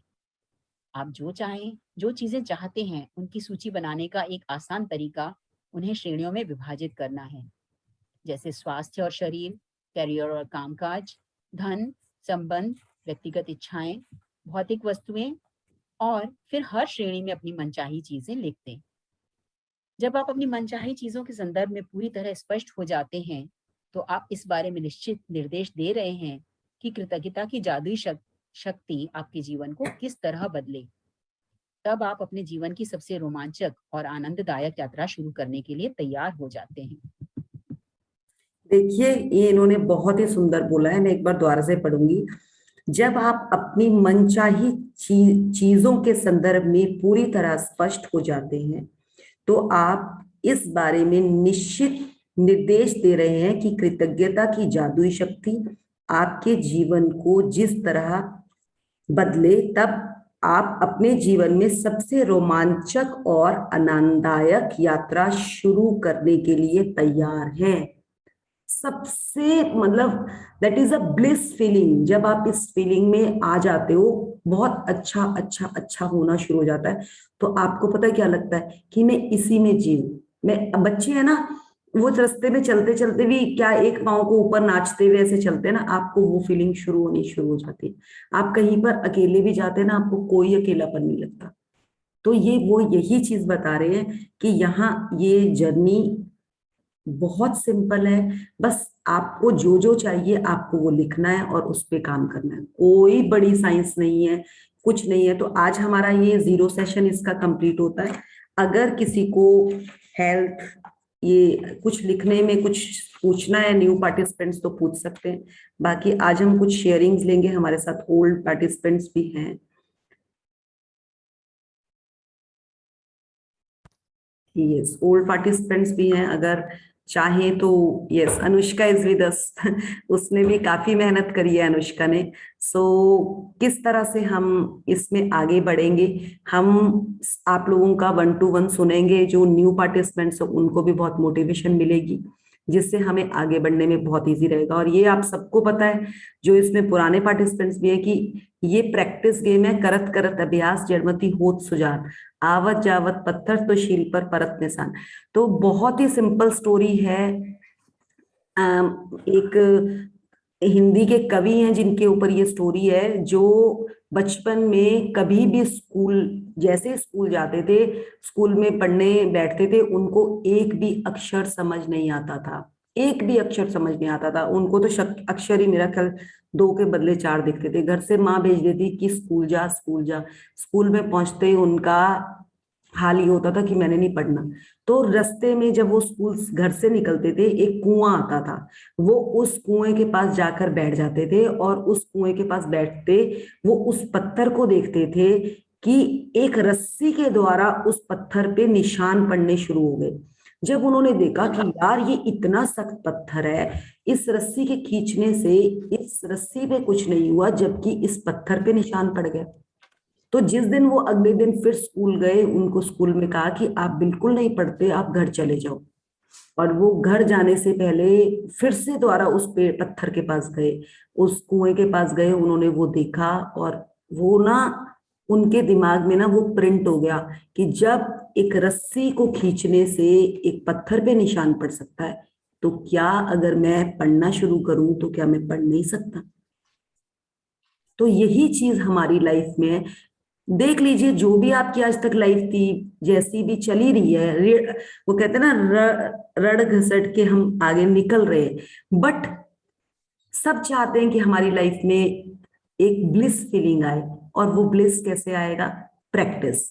आप जो चाहें, जो चीजें चाहते हैं, उनकी सूची बनाने का एक आसान तरीका उन्हें श्रेणियों में विभाजित करना है, जैसे स्वास्थ्य और शरीर, करियर और कामकाज, धन, संबंध, व्यक्तिगत इच्छाएं, भौतिक वस्तुएं, और फिर हर श्रेणी में अपनी मनचाही चीजें लिख दें। जब आप अपनी मनचाही चीजों के संदर्भ में पूरी तरह स्पष्ट हो जाते हैं तो आप इस बारे में निश्चित निर्देश दे रहे हैं कि कृतज्ञता की जादुई शक्ति आपके जीवन को किस तरह बदले। तब आप अपने जीवन की सबसे रोमांचक और आनंददायक यात्रा शुरू करने के लिए तैयार हो जाते हैं। देखिए, ये इन्होंने बहुत ही सुंदर बोला है, मैं एक बार दोबारा से पढ़ूंगी। जब आप अपनी मनचाही चीजों के संदर्भ में पूरी तरह स्पष्ट हो जाते हैं तो आप इस बारे में निश्चित निर्देश दे रहे हैं कि कृतज्ञता की जादुई शक्ति आपके जीवन को जिस तरह बदले, तब आप अपने जीवन में सबसे रोमांचक और आनंददायक यात्रा शुरू करने के लिए तैयार हैं। सबसे मतलब that is a bliss feeling. जब आप इस फीलिंग में आ जाते हो, बहुत अच्छा अच्छा अच्छा होना शुरू हो जाता है। तो आपको पता है क्या लगता है कि मैं इसी में जीऊं। मैं, बच्चे है ना, वो रास्ते में चलते चलते भी क्या एक पाँव को ऊपर नाचते हुए ऐसे चलते हैं ना, आपको वो फीलिंग शुरू होनी शुरू हो जाती है। आप कहीं पर अकेले भी जाते हैं ना, आपको कोई अकेलापन नहीं लगता। तो ये वो यही चीज बता रहे हैं कि यहाँ ये जर्नी बहुत सिंपल है। बस आपको जो जो चाहिए आपको वो लिखना है और उस पे काम करना है। कोई बड़ी साइंस नहीं है, कुछ नहीं है। तो आज हमारा ये 0 सेशन इसका कंप्लीट होता है। अगर किसी को हेल्थ, ये कुछ लिखने में कुछ पूछना है न्यू पार्टिसिपेंट्स तो पूछ सकते हैं। बाकी आज हम कुछ शेयरिंग्स लेंगे, हमारे साथ ओल्ड पार्टिसिपेंट्स भी हैं। यस, ओल्ड पार्टिसिपेंट्स भी हैं, अगर चाहे तो। Yes, Anushka is with us. उसने भी काफी मेहनत करी है, अनुष्का ने। सो किस तरह से हम इसमें आगे बढ़ेंगे, हम आप लोगों का 1 to 1 सुनेंगे। जो न्यू पार्टिसिपेंट्स हो उनको भी बहुत मोटिवेशन मिलेगी, जिससे हमें आगे बढ़ने में बहुत इजी रहेगा। और ये आप सबको पता है, जो इसमें पुराने पार्टिसिपेंट्स भी है, कि ये प्रैक्टिस गेम है। करत करत अभ्यास जड़मति होत सुजान, आवत जावत पत्थर तो शील पर परत निशान। तो बहुत ही सिंपल स्टोरी है। एक हिंदी के कवि हैं जिनके ऊपर ये स्टोरी है, जो बचपन में कभी भी स्कूल, जैसे स्कूल जाते थे, स्कूल में पढ़ने बैठते थे, उनको एक भी अक्षर समझ नहीं आता था। एक भी अक्षर समझ नहीं आता था उनको। तो अक्षर ही मेरा ख्याल 2 के बदले 4 दिखते थे। घर से माँ भेज देती कि स्कूल जा स्कूल जा। स्कूल में पहुंचते ही उनका हाल ये होता था कि मैंने नहीं पढ़ना। तो रास्ते में जब वो स्कूल घर से निकलते थे, एक कुआं आता था, वो उस कुएं के पास जाकर बैठ जाते थे। और उस कुएं के पास बैठते वो उस पत्थर को देखते थे कि एक रस्सी के द्वारा उस पत्थर पे निशान पड़ने शुरू हो गए। जब उन्होंने देखा कि यार ये इतना सख्त पत्थर है, इस रस्सी के खींचने से इस रस्सी पे कुछ नहीं हुआ, जबकि इस पत्थर पे निशान पड़ गया। तो जिस दिन वो अगले दिन फिर स्कूल गए, उनको स्कूल में कहा कि आप बिल्कुल नहीं पढ़ते, आप घर चले जाओ। और वो घर जाने से पहले फिर से दोबारा उस पे पत्थर के पास गए, उस कुएं के पास गए, उन्होंने वो देखा, और वो ना उनके दिमाग में ना वो प्रिंट हो गया कि जब एक रस्सी को खींचने से एक पत्थर पे निशान पड़ सकता है, तो क्या अगर मैं पढ़ना शुरू करूं तो क्या मैं पढ़ नहीं सकता? तो यही चीज हमारी लाइफ में है। देख लीजिए, जो भी आपकी आज तक लाइफ थी, जैसी भी चली रही है, वो कहते हैं ना, रड़ घसट के हम आगे निकल रहे हैं। बट सब चाहते हैं कि हमारी लाइफ में एक ब्लिस फीलिंग आए, और वो ब्लिस कैसे आएगा? प्रैक्टिस।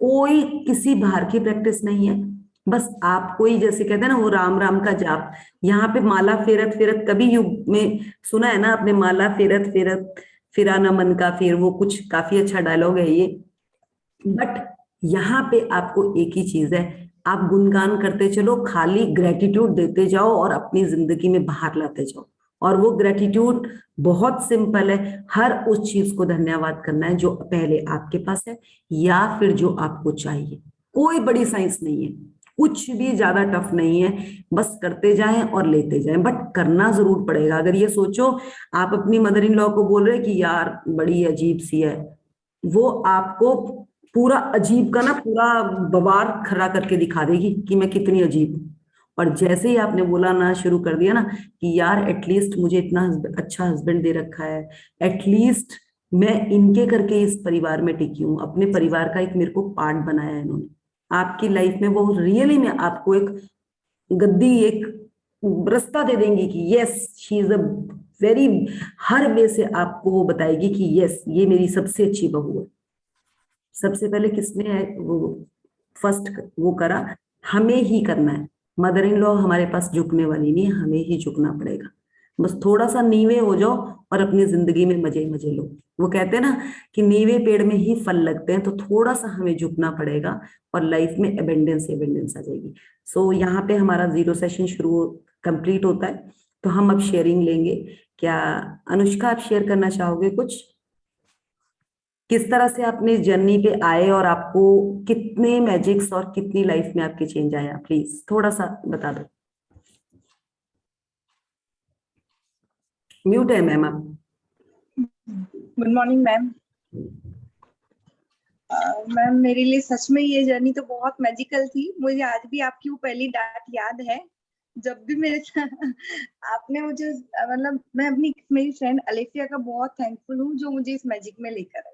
कोई किसी बाहर की प्रैक्टिस नहीं है, बस आपको ही, जैसे कहते हैं ना, वो राम राम का जाप। यहाँ पे माला फेरत फेरत, कभी युग में सुना है ना आपने, माला फेरत फेरत फिरा न मन का फेर, वो कुछ काफी अच्छा डायलॉग है ये। बट यहाँ पे आपको एक ही चीज है, आप गुणगान करते चलो, खाली ग्रेटिट्यूड देते जाओ और अपनी जिंदगी में बाहर लाते जाओ। और वो ग्रेटिट्यूड बहुत सिंपल है, हर उस चीज को धन्यवाद करना है जो पहले आपके पास है या फिर जो आपको चाहिए। कोई बड़ी साइंस नहीं है, कुछ भी ज्यादा टफ नहीं है, बस करते जाएं और लेते जाएं। बट करना जरूर पड़ेगा। अगर ये सोचो आप अपनी मदर इन लॉ को बोल रहे कि यार बड़ी अजीब सी है, वो आपको पूरा अजीब का ना पूरा बवार खड़ा करके दिखा देगी कि मैं कितनी अजीब हूं। और जैसे ही आपने बोला ना, शुरू कर दिया ना कि यार एटलीस्ट मुझे इतना अच्छा हस्बैंड दे रखा है, एटलीस्ट मैं इनके करके इस परिवार में टिकी हूँ, अपने परिवार का एक मेरे को पार्ट बनाया है इन्होंने, आपकी लाइफ में वो रियली में आपको एक गद्दी, एक रास्ता दे देंगी कि yes she is a very, हर वे से आपको वो बताएगी कि यस ये मेरी सबसे अच्छी बहू है। सबसे पहले किसने है वो फर्स्ट वो करा? हमें ही करना है। मदर इन लॉ हमारे पास झुकने वाली नहीं है, हमें ही झुकना पड़ेगा। बस थोड़ा सा नीवे हो जाओ और अपनी जिंदगी में मजे मजे लो। वो कहते हैं ना कि नीवे पेड़ में ही फल लगते हैं, तो थोड़ा सा हमें झुकना पड़ेगा और लाइफ में एबेंडेंस एबेंडेंस आ जाएगी। सो यहाँ पे हमारा 0 सेशन शुरू कंप्लीट होता है, तो हम अब शेयरिंग लेंगे। क्या अनुष्का आप शेयर करना चाहोगे कुछ? किस तरह से आपने इस जर्नी पे आए और आपको कितने मैजिक्स और कितनी लाइफ में आपके चेंज आया? प्लीज थोड़ा सा बता दो। म्यूट है मैम आप। Good morning ma'am. मैम मेरे लिए सच में ये जर्नी तो बहुत मैजिकल थी। मुझे आज भी आपकी वो पहली डांट याद है, जब भी मेरे साथ आपने मुझे मतलब मैं अपनी मेरी फ्रेंड अलेफिया का बहुत थैंकफुल हूँ जो मुझे इस मैजिक में लेकर आई।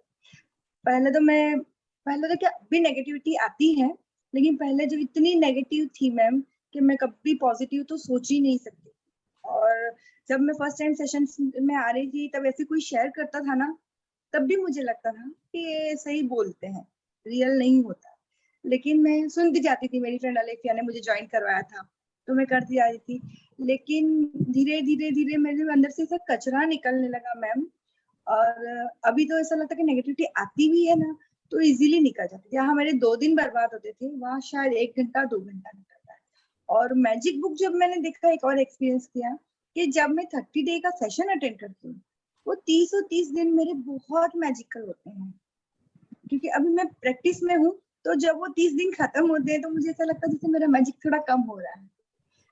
पहले तो क्या अभी नेगेटिविटी आती है, लेकिन पहले जो इतनी नेगेटिव थी मैम कि मैं कभी पॉजिटिव तो सोच ही नहीं सकती। और जब मैं फर्स्ट टाइम सेशन में आ रही थी तब ऐसे कोई शेयर करता था ना, तब भी मुझे लगता था कि ये सही बोलते हैं, रियल नहीं होता। लेकिन मैं सुनती जाती थी, मेरी फ्रेंड अलेफिया ने मुझे ज्वाइन करवाया था तो मैं करती जा रही थी। लेकिन धीरे धीरे धीरे मेरे अंदर से ऐसा कचरा निकलने लगा मैम। और अभी तो ऐसा लगता है कि नेगेटिविटी आती भी है ना तो इजीली निकल जाती है। जहाँ मेरे 2 दिन बर्बाद होते थे वहाँ शायद 1 घंटा 2 घंटा निकलता है। और मैजिक बुक जब मैंने देखा, एक और एक्सपीरियंस किया कि जब मैं 30 डे का सेशन अटेंड करती हूँ, वो 30 और 30 दिन मेरे बहुत मैजिकल होते हैं। क्योंकि अभी मैं प्रैक्टिस में हूँ, तो जब वो 30 दिन खत्म होते हैं तो मुझे ऐसा लगता है जैसे मेरा मैजिक थोड़ा कम हो रहा है।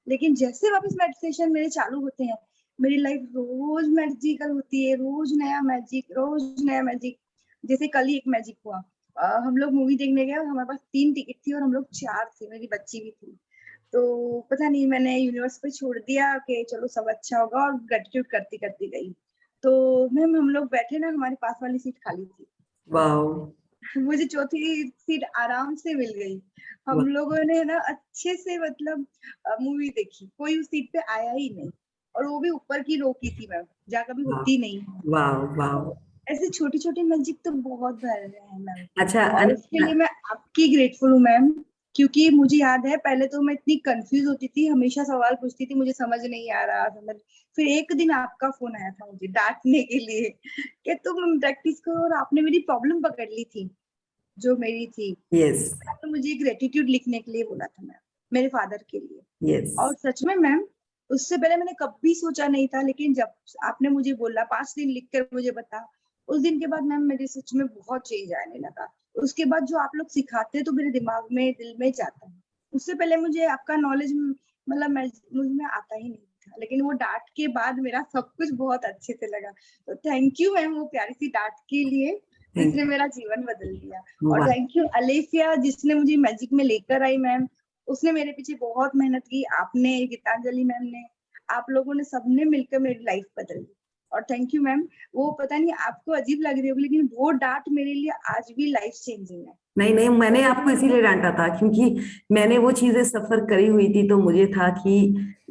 लेकिन जैसे वापस मेडिटेशन मेरे चालू होते हैं, मेरी लाइफ रोज मैजिकल होती है, रोज नया मैजिक। जैसे कल ही एक मैजिक हुआ। हम लोग मूवी देखने गए और हमारे पास 3 टिकट थी और हम लोग 4 थे, मेरी बच्ची भी थी। तो पता नहीं मैंने यूनिवर्स पे छोड़ दिया कि चलो सब अच्छा होगा और ग्रेटिट्यूड करती करती गई। तो मैम हम लोग बैठे ना, हमारे पास वाली सीट खाली थी। वाओ। मुझे चौथी सीट आराम से मिल गई। हम लोगों ने ना अच्छे से मतलब मूवी देखी, कोई उस सीट पे आया ही नहीं। और वो भी ऊपर की रो की थी मैम, जहाँ कभी होती नहीं है। Wow wow. ऐसे छोटी छोटी मैजिक तो बहुत भर रहे हैं मैम। अच्छा और इसके लिए मैं आपकी ग्रेटफुल हूँ मैम, क्योंकि मुझे याद है पहले तो मैं इतनी कंफ्यूज होती थी, हमेशा सवाल पूछती थी, मुझे समझ नहीं आ रहा समझ। फिर एक दिन आपका फोन आया था मुझे डांटने के लिए कि तुम प्रैक्टिस करो, और आपने मेरी प्रॉब्लम पकड़ ली थी जो मेरी थी। यस तो मुझे ग्रेटिट्यूड लिखने के लिए बोला था मैम, मेरे फादर के लिए। यस। और सच में मैम उससे पहले मैंने कभी सोचा नहीं था, लेकिन जब आपने मुझे बोला 5 दिन लिखकर मुझे बता, उस दिन के बाद मैम मेरे सच में बहुत चेंज आने लगा। उसके बाद जो आप लोग सिखाते हैं तो मेरे दिमाग में, दिल में जाता है। उससे पहले मुझे आपका नॉलेज मतलब मुझ में आता ही नहीं था, लेकिन वो डांट के बाद मेरा सब कुछ बहुत अच्छे से लगा। तो थैंक यू मैम वो प्यारी सी डांट के लिए, जिसने मेरा जीवन बदल दिया। और वाह, थैंक यू अलेफिया, जिसने मुझे मैजिक में लेकर आई मैम। उसने मेरे पीछे बहुत मेहनत की, आपने, गीतांजलि मैम ने, आप लोगों ने, सबने मिलकर मेरी लाइफ बदल दी। और थैंक यू मैम। वो पता नहीं आपको अजीब लग रही होगी, लेकिन वो डांट मेरे लिए आज भी लाइफ चेंजिंग है। नहीं नहीं, मैंने आपको इसीलिए डांटा था क्योंकि मैंने वो चीजें सफर करी हुई थी, तो मुझे था कि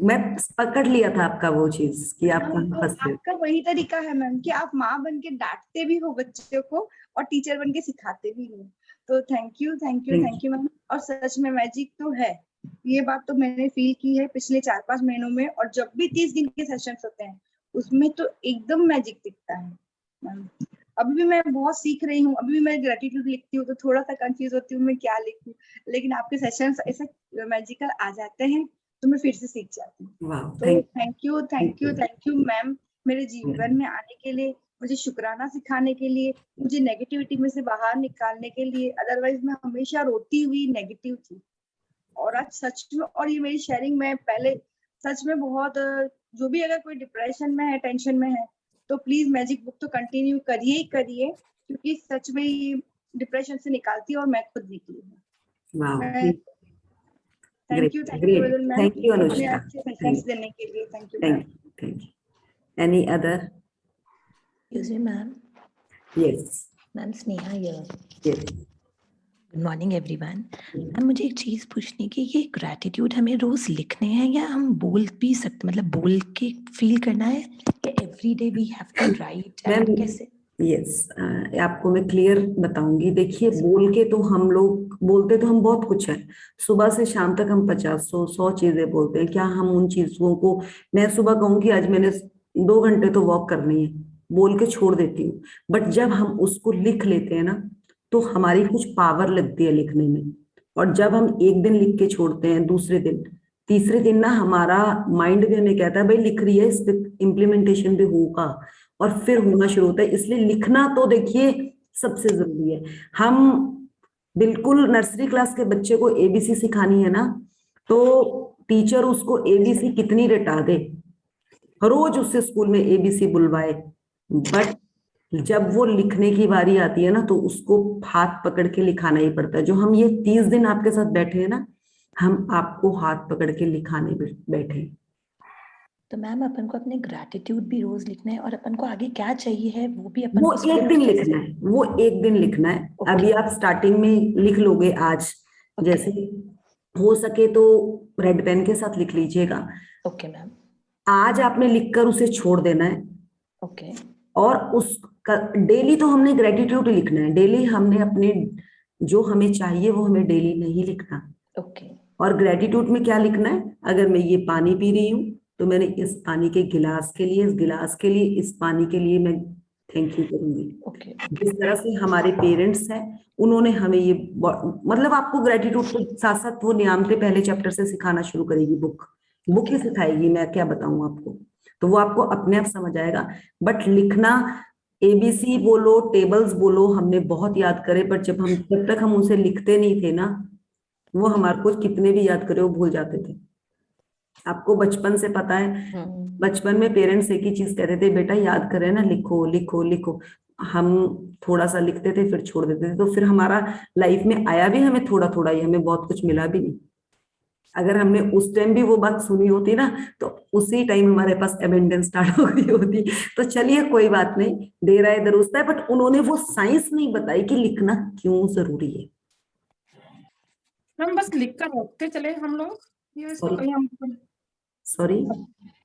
मैं पकड़ लिया था आपका वो चीज कि आप कहाँ तो फंसे। आपका वही तरीका है मैम कि आप माँ बन के डांटते भी हो बच्चों को और टीचर बन के सिखाते भी हो। तो thank you, thank you, thank you ma'am. और सच में मैजिक तो है, ये बात तो मैंने फील की है पिछले 4-5 महीनों में। और जब भी 30 दिन के सेशंस होते हैं उसमें तो एकदम मैजिक दिखता है मैम। अभी भी मैं बहुत सीख रही हूँ, अभी भी मैं ग्रेटिट्यूड लिखती हूँ तो थोड़ा सा कंफ्यूज होती हूँ मैं क्या लिखूं, लेकिन आपके सेशंस ऐसे मैजिकल आ जाते हैं तो मैं फिर से सीख जाती हूँ। वाह, तो thank you, thank you, you. Thank you ma'am, मेरे जीवन में आने के लिए, मुझे शुक्राना सिखाने के लिए, मुझे नेगेटिविटी में से बाहर निकालने के लिए। अदरवाइज मैं हमेशा रोती हुई नेगेटिव थी, और आज सच में, और ये मेरी शेयरिंग में पहले सच में बहुत जो भी अगर कोई डिप्रेशन में है, टेंशन में है, तो प्लीज मैजिक बुक तो कंटिन्यू करिए ही करिए, क्योंकि सच में ये डिप्रेशन से निकालती है और मैं खुद निकली हूँ। वाह, thank you, thank you great, ma'am, thank you इतने अनुष्का, अच्छे सेशंस देने के लिए। Thank you thank ma'am. You, thank you. Any other? Excuse me, ma'am. Yes, Ma'am, Sneha here. Yes. Good morning, everyone. Ma'am मुझे एक चीज पूछनी कि ये ग्रैटिट्यूड हमें रोज लिखने हैं या हम बोल भी सकते, मतलब बोल के फील करना है या everyday we have to write, ma'am कैसे? यस, आपको मैं क्लियर बताऊंगी। देखिए, बोल के तो हम लोग बोलते तो हम बहुत कुछ है, सुबह से शाम तक हम 50-100 चीजें बोलते हैं। क्या हम उन चीजों को, मैं सुबह कहूँ कि आज मैंने 2 घंटे तो वॉक करनी है, बोल के छोड़ देती हूँ। बट जब हम उसको लिख लेते हैं ना, तो हमारी कुछ पावर लगती है लिखने में। और जब हम एक दिन लिख के छोड़ते हैं, दूसरे दिन, तीसरे दिन ना हमारा माइंड भी हमें कहता है भाई लिख रही है, इस पे इम्प्लीमेंटेशन भी होगा, और फिर होना शुरू होता है। इसलिए लिखना तो देखिए सबसे जरूरी है। हम बिल्कुल नर्सरी क्लास के बच्चे को एबीसी सिखानी है ना, तो टीचर उसको एबीसी कितनी रटा दे, रोज उससे स्कूल में एबीसी बुलवाए, बट जब वो लिखने की बारी आती है ना, तो उसको हाथ पकड़ के लिखाना ही पड़ता है। जो हम ये 30 दिन आपके साथ बैठे हैं ना, हम आपको हाथ पकड़ के लिखाने बैठे हैं। तो मैम अपन को अपने ग्रैटिट्यूड भी रोज लिखना है और अपन को आगे क्या चाहिए है वो भी अपन वो को एक दिन लिखना है, वो एक दिन लिखना है। Okay. अभी आप स्टार्टिंग में लिख लोगे आज, जैसे हो सके तो रेड पेन के साथ लिख लीजिएगा। Okay ma'am. आज आपने लिखकर उसे छोड़ देना है। ओके। और उसका डेली तो हमने ग्रेटिट्यूड लिखना है। डेली हमने अपने जो हमें चाहिए वो हमें डेली नहीं लिखना। ओके। और ग्रेटिट्यूड में क्या लिखना है, अगर मैं ये पानी पी रही हूँ तो मैंने इस पानी के गिलास के लिए, इस गिलास के लिए, इस पानी के लिए मैं थैंक यू करूंगी। ओके। जिस तरह से हमारे पेरेंट्स हैं, उन्होंने हमें ये मतलब आपको ग्रेटिट्यूड के साथ साथ वो नियामतें पहले चैप्टर से सिखाना शुरू करेगी बुक ही सिखाएगी, मैं क्या बताऊं आपको, तो वो आपको अपने आप समझ आएगा। बट लिखना, एबीसी बोलो, टेबल्स बोलो, हमने बहुत याद करे, बट जब तक हम उनसे लिखते नहीं थे ना, वो हमारे को कितने भी याद करे वो भूल जाते थे। आपको बचपन से पता है, बचपन में पेरेंट्स एक ही चीज कहते थे, बेटा याद करें ना, लिखो लिखो लिखो। हम थोड़ा सा लिखते थे फिर छोड़ देते थे, तो फिर हमारा लाइफ में आया भी हमें थोड़ा थोड़ा ही, हमें बहुत कुछ मिला भी नहीं। अगर हमने उस टाइम भी वो बात सुनी होती ना, तो उसी टाइम हमारे पास अबेंडेंस स्टार्ट हो गई होती। तो चलिए कोई बात नहीं, देर आए दुरुस्त है, बट उन्होंने वो साइंस नहीं बताई कि लिखना क्यों जरूरी है। हम बस लिख कर रखते चले हम लोग, या इसको कहीं हम सॉरी,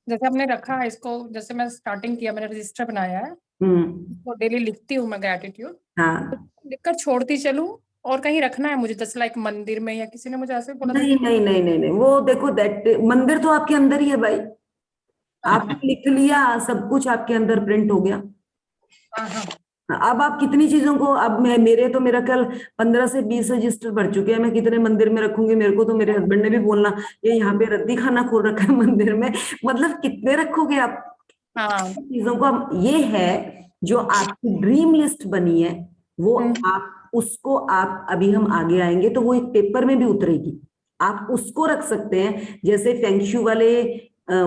जैसे हमने रखा है इसको, जैसे मैं स्टार्टिंग किया, मैंने रजिस्टर बनाया है, तो डेली लिखती हूँ मैं ग्रेटिट्यूड, हाँ, लिखकर छोड़ती चलूं, और कहीं रखना है मुझे, जैसे लाइक मंदिर में, या किसी ने मुझे ऐसे बोला था नहीं नहीं नहीं नहीं नहीं, वो देखो दैट मंदिर तो आपके अंदर ही है भाई, आपने लिख लिया, सब कुछ आपके अंदर प्रिंट हो गया। अब आप कितनी चीजों को, अब मैं मेरा कल 15 से 20 रजिस्टर भर चुके हैं, मैं कितने मंदिर में रखूंगी। मेरे को तो मेरे हस्बैंड ने भी बोलना, ये यहाँ पे रद्दी खाना खोल रखा है मंदिर में, मतलब कितने रखोगे आप चीजों को। ये है जो आपकी ड्रीम लिस्ट बनी है वो आप उसको आप अभी हम आगे आएंगे तो वो एक पेपर में भी उतरेगी, आप उसको रख सकते हैं। जैसे फेंगशू वाले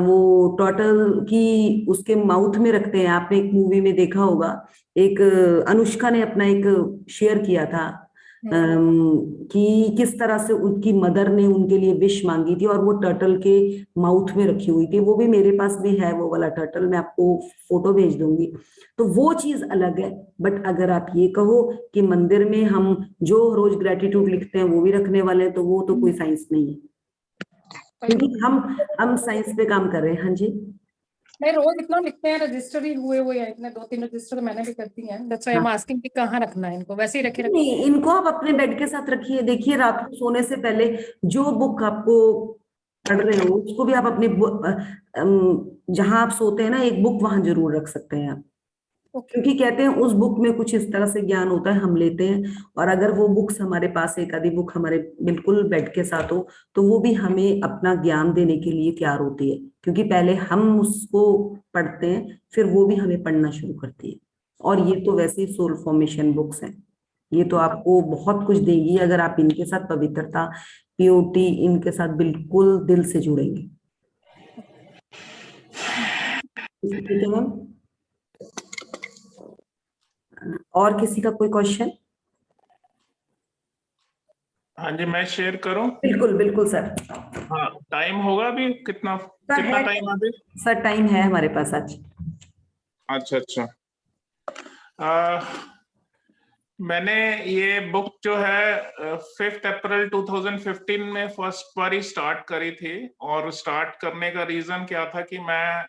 वो टर्टल की उसके माउथ में रखते हैं, आपने एक मूवी में देखा होगा, एक अनुष्का ने अपना एक शेयर किया था कि किस तरह से उनकी मदर ने उनके लिए विश मांगी थी और वो टर्टल के माउथ में रखी हुई थी। वो भी मेरे पास भी है वो वाला टर्टल, मैं आपको फोटो भेज दूंगी। तो वो चीज अलग है। बट अगर आप ये कहो कि मंदिर में हम जो रोज ग्रेटिट्यूड लिखते हैं वो भी रखने वाले हैं, तो वो तो कोई साइंस नहीं है, क्योंकि हम साइंस पे काम कर रहे हैं। हाँ जी, नहीं, रोज इतना लिखते हैं, रजिस्टर ही हुए हैं इतने, 2-3 रजिस्टर तो मैंने भी करती हैं। That's why I am asking कि कहाँ रखना है इनको, वैसे ही रखे नहीं, इनको आप अपने बेड के साथ रखिए। देखिए, रात को सोने से पहले जो बुक आपको पढ़ रहे हो उसको भी आप अपने जहां आप सोते हैं ना, एक बुक वहां जरूर रख सकते हैं आप, क्योंकि कहते हैं उस बुक में कुछ इस तरह से ज्ञान होता है, हम लेते हैं। और अगर वो बुक्स हमारे पास, एक आधी बुक हमारे बिल्कुल बेड के साथ हो, तो वो भी हमें अपना ज्ञान देने के लिए तैयार होती है, क्योंकि पहले हम उसको पढ़ते हैं फिर वो भी हमें पढ़ना शुरू करती है। और ये तो वैसे ही सोल फॉर्मेशन बुक्स हैं, ये तो आपको बहुत कुछ देगी अगर आप इनके साथ पवित्रता, प्योरिटी इनके साथ बिल्कुल दिल से जुड़ेंगे। ठीक है मैम, और किसी का कोई क्वेश्चन? हाँ जी, मैं शेयर करूं? बिल्कुल बिल्कुल सर। हाँ, टाइम होगा अभी? कितना टाइम अभी? सर टाइम है हमारे पास आज। अच्छा। मैंने ये बुक जो है 5 अप्रैल 2015 में फर्स्ट बारी स्टार्ट करी थी। और स्टार्ट करने का रीजन क्या था कि मैं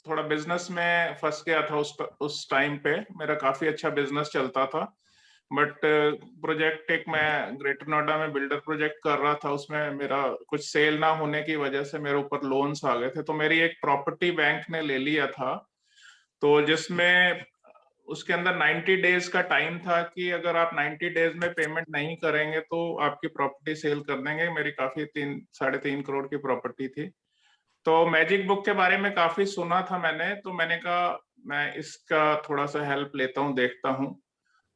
थोड़ा बिजनेस में फंस गया था उस टाइम पे। मेरा काफी अच्छा बिजनेस चलता था, बट प्रोजेक्ट एक मैं ग्रेटर नोएडा में बिल्डर प्रोजेक्ट कर रहा था, उसमें मेरा कुछ सेल ना होने की वजह से मेरे ऊपर लोन्स आ गए थे। तो मेरी एक प्रॉपर्टी बैंक ने ले लिया था, तो जिसमें उसके अंदर 90 डेज का टाइम था कि अगर आप 90 डेज में पेमेंट नहीं करेंगे तो आपकी प्रॉपर्टी सेल कर देंगे। मेरी काफी 3-3.5 करोड़ की प्रॉपर्टी थी। तो मैजिक बुक के बारे में काफी सुना था मैंने, तो मैंने कहा मैं इसका थोड़ा सा हेल्प लेता हूँ, देखता हूँ।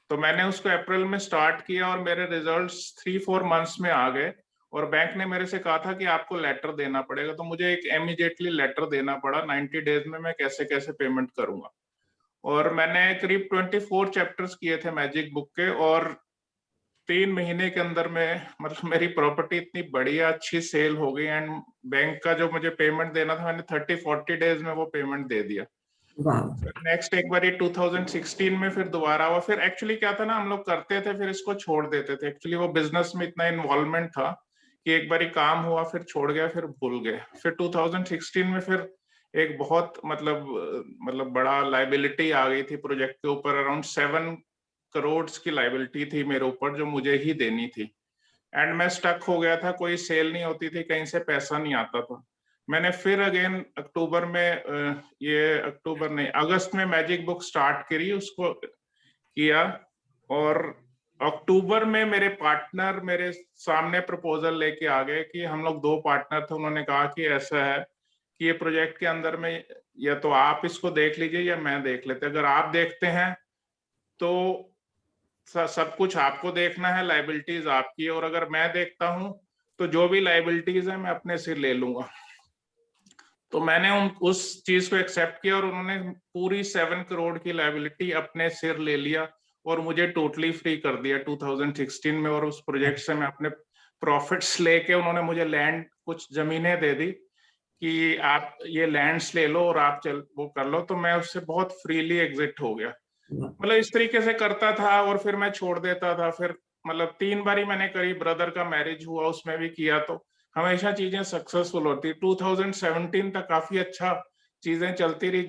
तो मैंने उसको अप्रैल में स्टार्ट किया और मेरे रिजल्ट्स 3-4 मंथ्स में आ गए। और बैंक ने मेरे से कहा था कि आपको लेटर देना पड़ेगा, तो मुझे एक इमीडिएटली लेटर देना पड़ा 90 डेज में मैं कैसे कैसे पेमेंट करूंगा। और मैंने करीब 24 चैप्टर्स किए थे मैजिक बुक के, और 3 महीने के अंदर में मतलब मेरी प्रॉपर्टी इतनी बढ़िया अच्छी सेल हो गई। एंड बैंक का जो मुझे पेमेंट देना था मैंने 30-40 डेज में वो पेमेंट दे दिया। नेक्स्ट एक बार 2016 में फिर दोबारा हुआ। फिर एक्चुअली क्या था ना, हम लोग करते थे फिर इसको छोड़ देते थे। एक्चुअली वो बिजनेस में इतना इन्वॉल्वमेंट था कि एक बार काम हुआ फिर छोड़ गया, फिर भूल गए। फिर 2016 में फिर एक बहुत मतलब बड़ा लाइबिलिटी आ गई थी प्रोजेक्ट के ऊपर। अराउंड 7 करोड़ की लाइबिलिटी थी मेरे ऊपर जो मुझे ही देनी थी। एंड मैं स्टक हो गया था, कोई सेल नहीं होती थी, कहीं से पैसा नहीं आता था। मैंने फिर अगेन अक्टूबर में अगस्त में मैजिक बुक स्टार्ट करी, उसको किया। और अक्टूबर में मेरे पार्टनर मेरे सामने प्रपोजल लेके आ गए कि हम लोग 2 पार्टनर थे। उन्होंने कहा कि ऐसा है कि ये प्रोजेक्ट के अंदर में या तो आप इसको देख लीजिए या मैं देख लेते। अगर आप देखते हैं तो सब कुछ आपको देखना है, लाइबिलिटीज आपकी, और अगर मैं देखता हूं तो जो भी लाइबिलिटीज है मैं अपने सिर ले लूंगा। तो मैंने उस चीज को एक्सेप्ट किया और उन्होंने पूरी 7 करोड़ की लाइबिलिटी अपने सिर ले लिया और मुझे टोटली फ्री कर दिया 2016 में। और उस प्रोजेक्ट से मैं अपने प्रॉफिट्स लेके, उन्होंने मुझे लैंड कुछ जमीनें दे दी कि आप ये लैंड्स ले लो और आप वो कर लो। तो मैं उससे बहुत फ्रीली एग्जिट हो गया। मतलब इस तरीके से करता था और फिर मैं छोड़ देता था। फिर मतलब 3 बारी मैंने करी, ब्रदर का मैरिज हुआ उसमें भी किया, तो हमेशा चीजें सक्सेसफुल होती। 2017 तक काफी अच्छा चीजें चलती रही।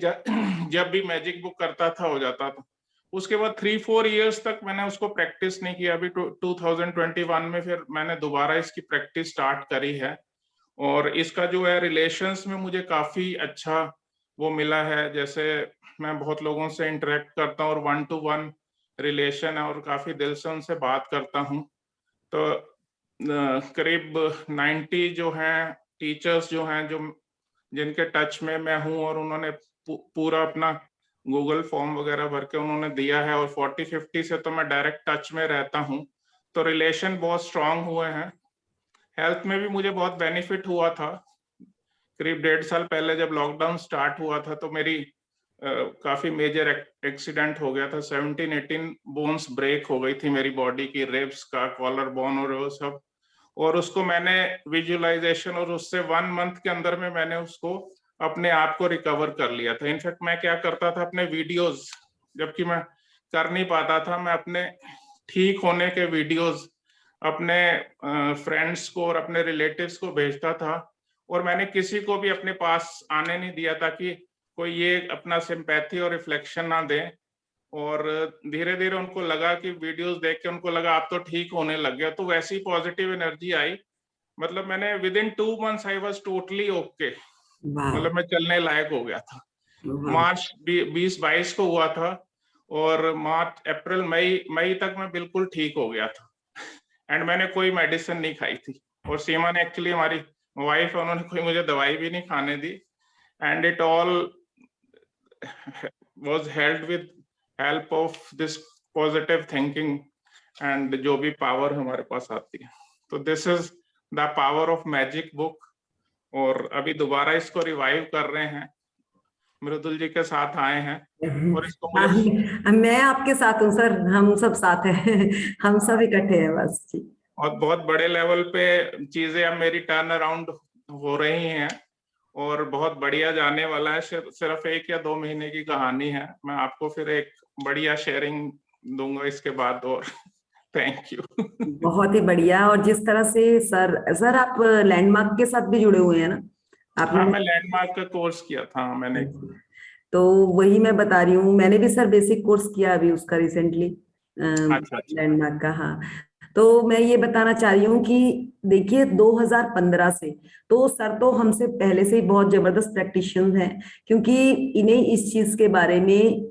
जब भी मैजिक बुक करता था हो जाता था। उसके बाद 3-4 इयर्स तक मैंने उसको प्रैक्टिस नहीं किया। अभी 2021 में फिर मैंने दोबारा इसकी प्रैक्टिस स्टार्ट करी है। और इसका जो है रिलेशंस में मुझे काफी अच्छा वो मिला है। जैसे मैं बहुत लोगों से इंटरेक्ट करता हूँ और 1-to-1 रिलेशन है और काफी दिल से उनसे बात करता हूँ। तो करीब 90 जो हैं टीचर्स जो हैं, जो जिनके टच में मैं हूँ, और उन्होंने पूरा अपना गूगल फॉर्म वगैरह भर के उन्होंने दिया है, और 40-50 से तो मैं डायरेक्ट टच में रहता हूँ, तो रिलेशन बहुत स्ट्रांग हुए हैं। हेल्थ में भी मुझे बहुत बेनिफिट हुआ था। करीब 1.5 साल पहले जब लॉकडाउन स्टार्ट हुआ था तो मेरी काफी मेजर एक्सीडेंट हो गया था। 17-18 बोन्स ब्रेक हो गई थी मेरी बॉडी की, रिब्स का, कॉलर बोन और वो सब। और उसको मैंने विजुअलाइजेशन और उससे 1 मंथ के अंदर में मैंने उसको अपने आप को रिकवर कर लिया था। इनफैक्ट मैं क्या करता था, अपने वीडियोस, जबकि मैं कर नहीं पाता था, मैं अपने ठीक होने के वीडियोस अपने फ्रेंड्स को और अपने रिलेटिव्स को भेजता था, और मैंने किसी को भी अपने पास आने नहीं दिया ताकि कोई ये अपना सिंपैथी और रिफ्लेक्शन ना दे। और धीरे धीरे उनको लगा कि वीडियोस देख के उनको लगा आप तो ठीक होने लग गए, तो वैसी पॉजिटिव एनर्जी आई। मतलब मैंने within 2 months I was totally okay, मतलब मैं चलने लायक हो गया था। मार्च 2022 को हुआ था, और मार्च अप्रैल मई तक मैं बिल्कुल ठीक हो गया था, एंड मैंने कोई मेडिसिन नहीं खाई थी। और सीमा ने, एक्चुअली हमारी वाइफ है, उन्होंने कोई मुझे दवाई भी नहीं खाने दी, and it all was healed with help of this positive thinking and जो भी पावर हमारे पास आती है। तो this is the power of magic book. और अभी दोबारा इसको रिवाइव कर रहे हैं, मृदुल जी के साथ आए हैं, और इसको मुझे मैं आपके साथ हूँ सर, हम सब साथ हैं, हम सब इकट्ठे हैं बस जी। और बहुत बड़े लेवल पे चीजें अब मेरी टर्न अराउंड हो रही हैं, और बहुत बढ़िया जाने वाला है। सिर्फ 1 या 2 महीने की कहानी है। मैं आपको फिर एक बढ़िया शेयरिंग दूंगा इसके बाद। और थैंक यू। बहुत ही बढ़िया। और जिस तरह से सर आप लैंडमार्क के साथ भी जुड़े हुए हैं ना आपने? हाँ, मैं लैंडमार्क का कोर्स किया था मैंने। तो वही मैं बता रही हूँ, मैंने भी सर बेसिक कोर्स किया अभी उसका रिसेंटली, अच्छा। लैंडमार्क का। हाँ, तो मैं ये बताना चाह रही हूँ कि देखिए 2015 से तो सर तो हमसे पहले से ही बहुत जबरदस्त प्रैक्टिशियन हैं, क्योंकि इन्हें इस चीज के बारे में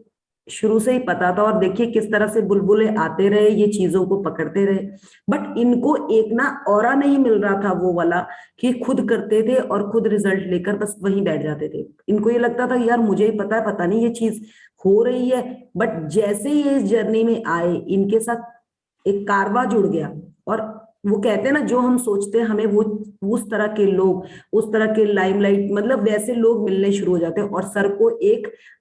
शुरू से ही पता था। और देखिए किस तरह से बुलबुले आते रहे, ये चीजों को पकड़ते रहे, बट इनको एक ना ऑरा नहीं मिल रहा था वो वाला कि खुद करते थे और खुद रिजल्ट लेकर बस वहीं बैठ जाते थे। इनको ये लगता था यार मुझे ही पता है, पता नहीं ये चीज हो रही है। बट जैसे ही ये इस जर्नी में आए, इनके साथ एक कारवा जुड़ गया, और वो कहते हैं ना जो हम सोचते हैं हमें वो उस तरह के लोग, उस तरह के लाइमलाइट, मतलब वैसे लोग मिलने शुरू हो जाते हैं। और सर को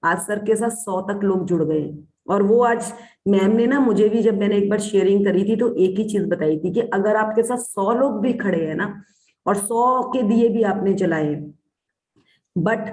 आज सर के साथ 100 तक लोग जुड़ गए। और वो आज मैम ने ना मुझे भी, जब मैंने एक बार शेयरिंग करी थी, तो एक ही चीज बताई थी कि अगर आपके साथ 100 लोग भी खड़े हैं ना, और 100 के दिए भी आपने जलाए, बट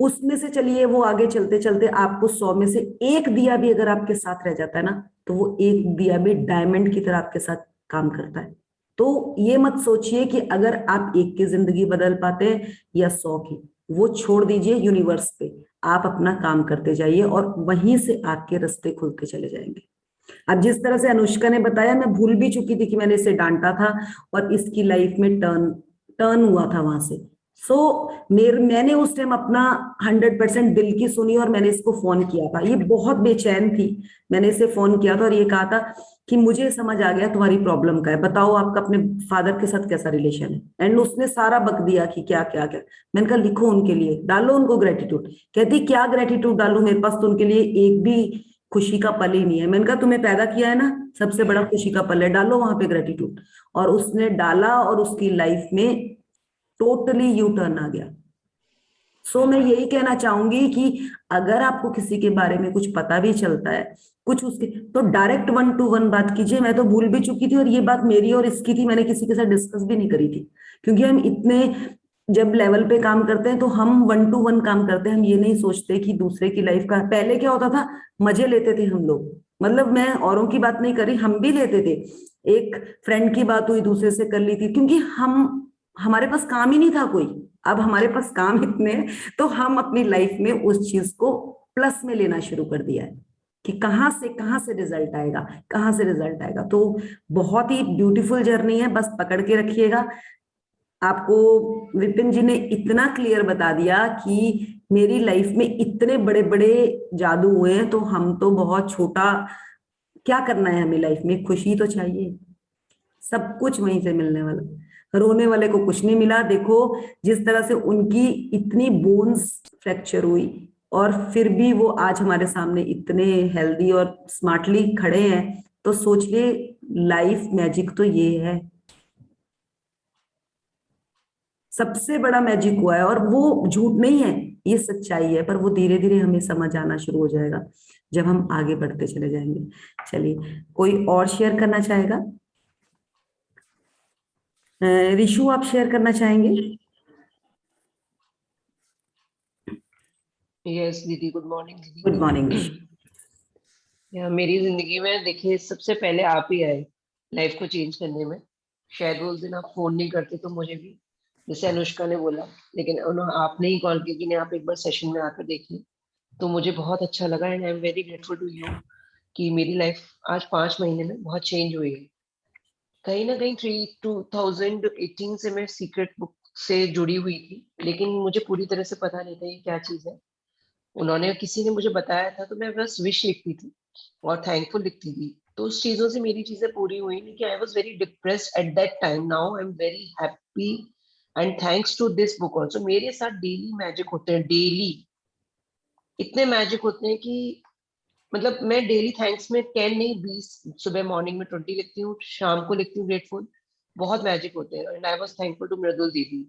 उसमें से चलिए वो आगे चलते चलते आपको 100 में से एक दिया भी अगर आपके साथ रह जाता है ना, तो वो एक दिया भी डायमंड की तरह आपके साथ काम करता है। तो ये मत सोचिए कि अगर आप एक की जिंदगी बदल पाते हैं या 100 की, वो छोड़ दीजिए यूनिवर्स पे, आप अपना काम करते जाइए और वहीं से आपके रास्ते खुलते चले जाएंगे। अब जिस तरह से अनुष्का ने बताया, मैं भूल भी चुकी थी कि मैंने इसे डांटा था और इसकी लाइफ में टर्न हुआ था वहां से। मैंने उस टाइम अपना 100% दिल की सुनी और मैंने इसको फोन किया था। ये बहुत बेचैन थी, मैंने इसे फोन किया था और ये कहा था कि मुझे समझ आ गया तुम्हारी प्रॉब्लम का है, बताओ आपका अपने फादर के साथ कैसा रिलेशन है। एंड उसने सारा बक दिया कि क्या क्या क्या। मैंने कहा लिखो उनके लिए, डालो उनको ग्रेटिट्यूड। कहती क्या ग्रेटिट्यूड डालू, मेरे पास तो उनके लिए एक भी खुशी का पल ही नहीं है। मैंने कहा तुम्हें पैदा किया है ना, सबसे बड़ा खुशी का पल है, डालो वहां पे ग्रेटिट्यूड। और उसने डाला और उसकी लाइफ में टोटली यू टर्न आ गया। मैं यही कहना चाहूंगी कि अगर आपको किसी के बारे में कुछ पता भी चलता है, कुछ उसके, तो डायरेक्ट 1 to 1 बात कीजिए। मैं तो भूल भी चुकी थी और ये बात मेरी और इसकी थी, मैंने किसी के साथ डिस्कस भी नहीं करी थी, क्योंकि हम इतने जब लेवल पे काम करते हैं तो हम 1 to 1 काम करते हैं। हम ये नहीं सोचते कि दूसरे की लाइफ का। पहले क्या होता था, मजे लेते थे हम लोग, मतलब मैं औरों की बात नहीं कर रही, हम भी लेते थे। एक फ्रेंड की बात हुई दूसरे से कर ली थी, क्योंकि हमारे पास काम ही नहीं था कोई। अब हमारे पास काम इतने हैं, तो हम अपनी लाइफ में उस चीज को प्लस में लेना शुरू कर दिया है कि कहां से रिजल्ट आएगा, कहां से रिजल्ट आएगा। तो बहुत ही ब्यूटीफुल जर्नी है, बस पकड़ के रखिएगा। आपको विपिन जी ने इतना क्लियर बता दिया कि मेरी लाइफ में इतने बड़े बड़े जादू हुए हैं, तो हम तो बहुत छोटा, क्या करना है हमें लाइफ में, खुशी तो चाहिए, सब कुछ वहीं से मिलने वाला। रोने वाले को कुछ नहीं मिला। देखो जिस तरह से उनकी इतनी बोन्स फ्रैक्चर हुई, और फिर भी वो आज हमारे सामने इतने हेल्दी और स्मार्टली खड़े हैं। तो सोचिए, लाइफ मैजिक तो ये है, सबसे बड़ा मैजिक हुआ है। और वो झूठ नहीं है, ये सच्चाई है, पर वो धीरे धीरे हमें समझ आना शुरू हो जाएगा जब हम आगे बढ़ते चले जाएंगे। चलिए, कोई और शेयर करना चाहेगा? रिशु, आप शेयर करना चाहेंगे? यस दीदी, गुड मॉर्निंग दीदी। Good morning. मेरी जिंदगी में देखिए सबसे पहले आप ही आए लाइफ को चेंज करने में। शायद उस दिन आप फोन नहीं करते तो मुझे भी, जैसे अनुष्का ने बोला, लेकिन आपने ही कॉल किया कि नहीं आप एक बार सेशन में आकर देखिए, तो मुझे बहुत अच्छा लगा। And I am very grateful to you कि मेरी लाइफ आज 5 महीने में बहुत चेंज हुई है। कहीं ना कहीं 2018 से मैं सीक्रेट बुक से जुड़ी हुई थी, लेकिन मुझे पूरी तरह से पता नहीं था ये क्या चीज है। उन्होंने, किसी ने मुझे बताया था, तो मैं बस विश लिखती थी और थैंकफुल लिखती थी। तो उस चीजों से मेरी चीजें पूरी हुई। कि I was very depressed at that time, now I am very happy and thanks to this book also. मेरे साथ डेली मैजिक होते हैं, डेली इतने मैजिक होते हैं कि मतलब मैं डेली थैंक्स में 10 नहीं 20, सुबह मॉर्निंग में 20 लिखती हूँ, शाम को लिखती हूँ ग्रेटफुल। बहुत मैजिक होते हैं। And I was thankful to Mridul दीदी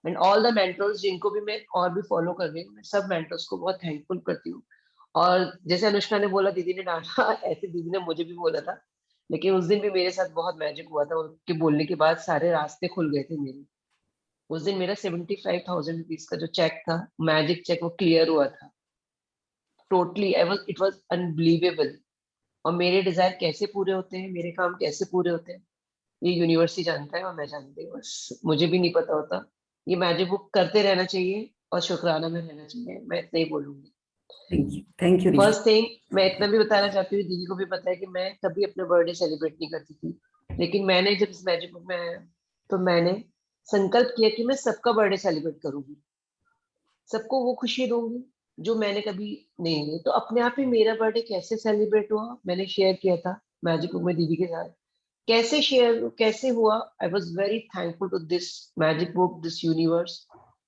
एंड ऑल द मेंटर्स जिनको भी मैं और भी फॉलो कर रही हूँ। मैं सब मेंटर्स को बहुत थैंकफुल करती हूँ। और जैसे अनुष्का ने बोला, दीदी ने डांटा, ऐसे दीदी ने मुझे भी बोला था, लेकिन उस दिन भी मेरे साथ बहुत मैजिक हुआ था। उनके बोलने के बाद सारे रास्ते खुल गए थे मेरे। उस दिन मेरा 75,000 रुपीज का जो चेक था, मैजिक चेक, वो क्लियर हुआ था टोटली। It was unbelievable. और मेरे डिजायर कैसे पूरे होते हैं, मेरे काम कैसे पूरे होते हैं, ये यूनिवर्स ही जानता है और मैं जानती हूँ, बस मुझे भी नहीं पता होता। ये मैजिक बुक करते रहना चाहिए और शुक्राना में रहना चाहिए, मैं इतना ही बोलूंगी। Thank you Rishu. First thing मैं इतना भी बताना चाहती हूँ, दीदी को भी पता है कि मैं कभी अपना बर्थडे सेलिब्रेट नहीं करती थी, लेकिन मैंने जब इस मैजिक बुक में आया तो मैंने संकल्प किया कि मैं सबका बर्थडे सेलिब्रेट करूंगी, सबको वो खुशी दूंगी जो मैंने कभी नहीं ली। तो अपने आप ही मेरा बर्थडे कैसे सेलिब्रेट हुआ, मैंने शेयर किया था मैजिक बुक में दीदी के साथ। कैसे हुआ, I was very thankful to this magic book, this universe.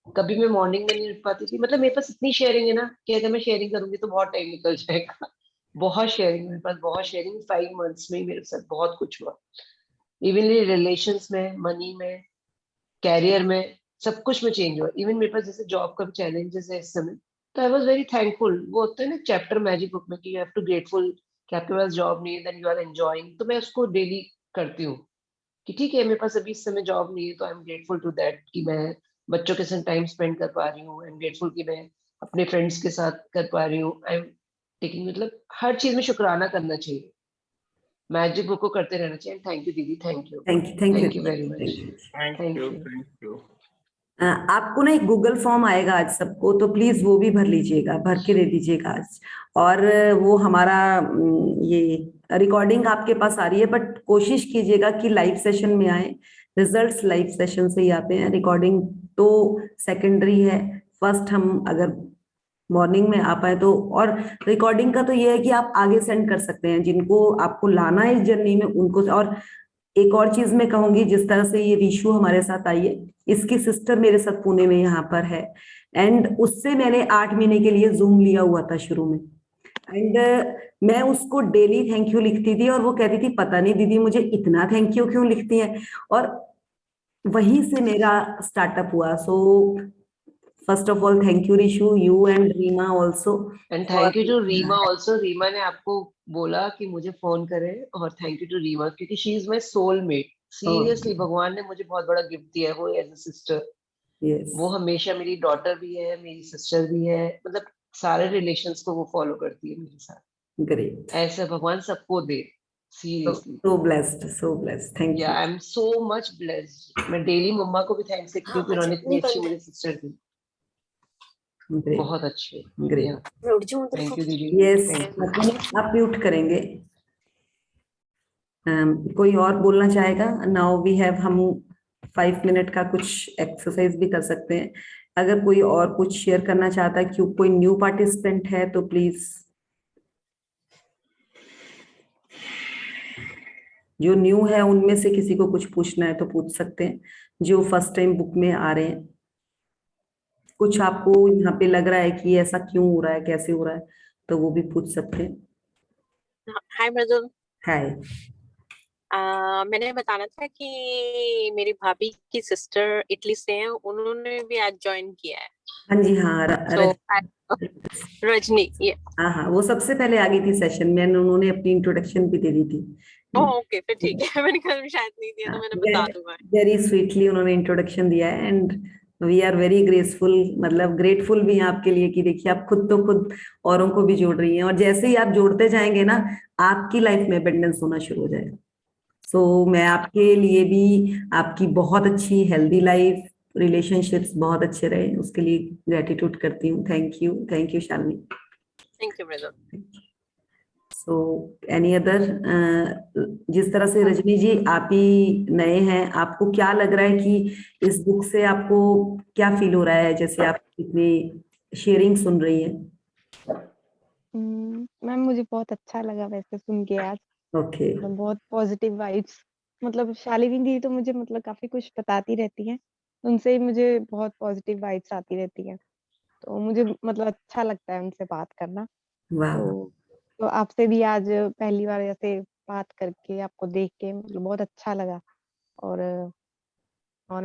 कभी मैं मॉर्निंग में नहीं लिख पाती थी, मतलब मेरे पास इतनी शेयरिंग है ना कि अगर मैं शेयरिंग करूंगी तो बहुत टाइम निकल जाएगा। बहुत शेयरिंग, मेरे पास बहुत शेयरिंग, 5 मंथ्स में ही मेरे साथ बहुत कुछ हुआ। इवनली रिलेशंस में, मनी में, कैरियर में, सब कुछ में चेंज हुआ। इवन मेरे पास जैसे जॉब का भी चैलेंजेस है इस समय, तो आई वॉज वेरी थैंकफुल। वो होता है ना चैप्टर मैजिक बुक में कि यू हैव टू ग्रेटफुल कि आपके पास जॉब नहीं है, देन यू आर एंजॉइंग। तो मैं उसको डेली करती हूँ कि ठीक है मेरे पास अभी इस समय जॉब नहीं है, तो I am grateful to that कि मैं बच्चों के साथ टाइम स्पेंड कर पा रही हूँ। आई एम ग्रेटफुल कि मैं अपने फ्रेंड्स के साथ कर पा रही हूँ। आई एम टेकिंग, मतलब हर चीज में शुक्राना करना चाहिए, मैजिक बुक को करते रहना चाहिए। थैंक यू दीदी, thank you, thank you very much, thank you, thank you. Thank you. आपको ना एक गूगल फॉर्म आएगा आज सबको, तो प्लीज वो भी भर लीजिएगा, भर के दे दीजिएगा आज। और वो हमारा ये रिकॉर्डिंग आपके पास आ रही है, बट कोशिश कीजिएगा कि लाइव सेशन में आए। रिजल्ट्स लाइव सेशन से ही आते हैं, रिकॉर्डिंग तो सेकेंडरी है। फर्स्ट हम अगर मॉर्निंग में आ पाए तो। और रिकॉर्डिंग का तो ये है कि आप आगे सेंड कर सकते हैं जिनको आपको लाना है इस जर्नी में, उनको। और एक और चीज मैं कहूंगी, जिस तरह से ये रिशु हमारे साथ आई है, इसकी सिस्टर मेरे साथ पुणे में यहाँ पर है, एंड उससे मैंने 8 महीने के लिए जूम लिया हुआ था शुरू में। एंड मैं उसको डेली थैंक यू लिखती थी, और वो कहती थी पता नहीं दीदी मुझे इतना थैंक यू क्यों लिखती हैं। और वहीं से मेरा स्टार्टअप हुआ। So first of all thank you Rishu, you and Reema also. And thank you to Reema also. Reema ने आपको बोला कि मुझे फोन करे, और थैंक यू टू रीमा क्योंकि she is my soulmate. Seriously भगवान ने मुझे बहुत बड़ा गिफ्ट दिया है, वो एज अ सिस्टर। वो हमेशा मेरी डॉटर भी है, मेरी सिस्टर भी है, मतलब सारे रिलेशंस को वो फॉलो करती है मेरे साथ। ग्रेट, ऐसा भगवान सबको दे, seriously. So blessed, so blessed, thank you. I am so much blessed. मैं डेली मम्मा को भी थैंक्स लिखती हूँ कि उन्होंने इतनी अच्छी मुझे सिस्टर दी, बहुत अच्छे। ग्रेट, थैंक यू दीदी। Yes, thank you. आप म्यूट करेंगे। कोई और बोलना चाहेगा? नाउ वी हैव, हम 5 मिनट का कुछ एक्सरसाइज भी कर सकते हैं। अगर कोई और कुछ शेयर करना चाहता है, क्यों कोई न्यू पार्टिसिपेंट है तो प्लीज, जो न्यू है उनमें से किसी को कुछ पूछना है तो पूछ सकते हैं, जो फर्स्ट टाइम बुक में आ रहे हैं। कुछ आपको यहाँ पे लग रहा है कि ऐसा क्यों हो रहा है, कैसे हो रहा है, तो वो भी पूछ सकते हैं। हाय मृदुल। हाय। मैंने बताना था कि मेरी भाभी की सिस्टर इटली से हैं, उन्होंने भी आज ज्वाइन किया है। हाँ जी, हाँ, रजनी, ये हाँ हाँ, वो सबसे पहले आ गई थी सेशन में, उन्होंने अपनी इंट्रोडक्शन भी दे दी थी। ओके, फिर ठीक है। मैंने कहा शायद नहीं दिया तो मैंने बता दूंगा। वेरी स्वीटली उन्होंने इंट्रोडक्शन दिया है, and we are very graceful, मतलब ग्रेटफुल भी हैं आपके लिए कि देखिए आप खुद तो खुद औरों को भी जोड़ रही हैं, और जैसे ही आप जोड़ते जाएंगे ना, आपकी लाइफ में अबंडेंस होना शुरू हो जाएगा। सो मैं आपके लिए भी, आपकी बहुत अच्छी हेल्दी लाइफ, रिलेशनशिप्स बहुत अच्छे रहे, उसके लिए ग्रेटिट्यूड करती हूँ। Thank you Shalini. Thank you Mridul. So any other, जिस तरह से रजनी जी आप ही नए हैं, आपको क्या लग रहा है कि इस बुक से आपको क्या फील हो रहा है, जैसे आप इतनी शेयरिंग सुन रही हैं? मैम मुझे बहुत अच्छा लगा वैसे सुन के आज। ओके। मतलब बहुत पॉजिटिव वाइब्स, मतलब शालिनी दी तो मुझे मतलब काफी कुछ बताती रहती हैं, उनसे ही मुझे बहुत पॉजिटिव वाइब्स आती रहती हैं, तो मुझे मतलब अच्छा लगता है उनसे बात करना। वाह। तो आपसे भी आज पहली बार ऐसे बात करके, आपको देख के मतलब बहुत अच्छा लगा। और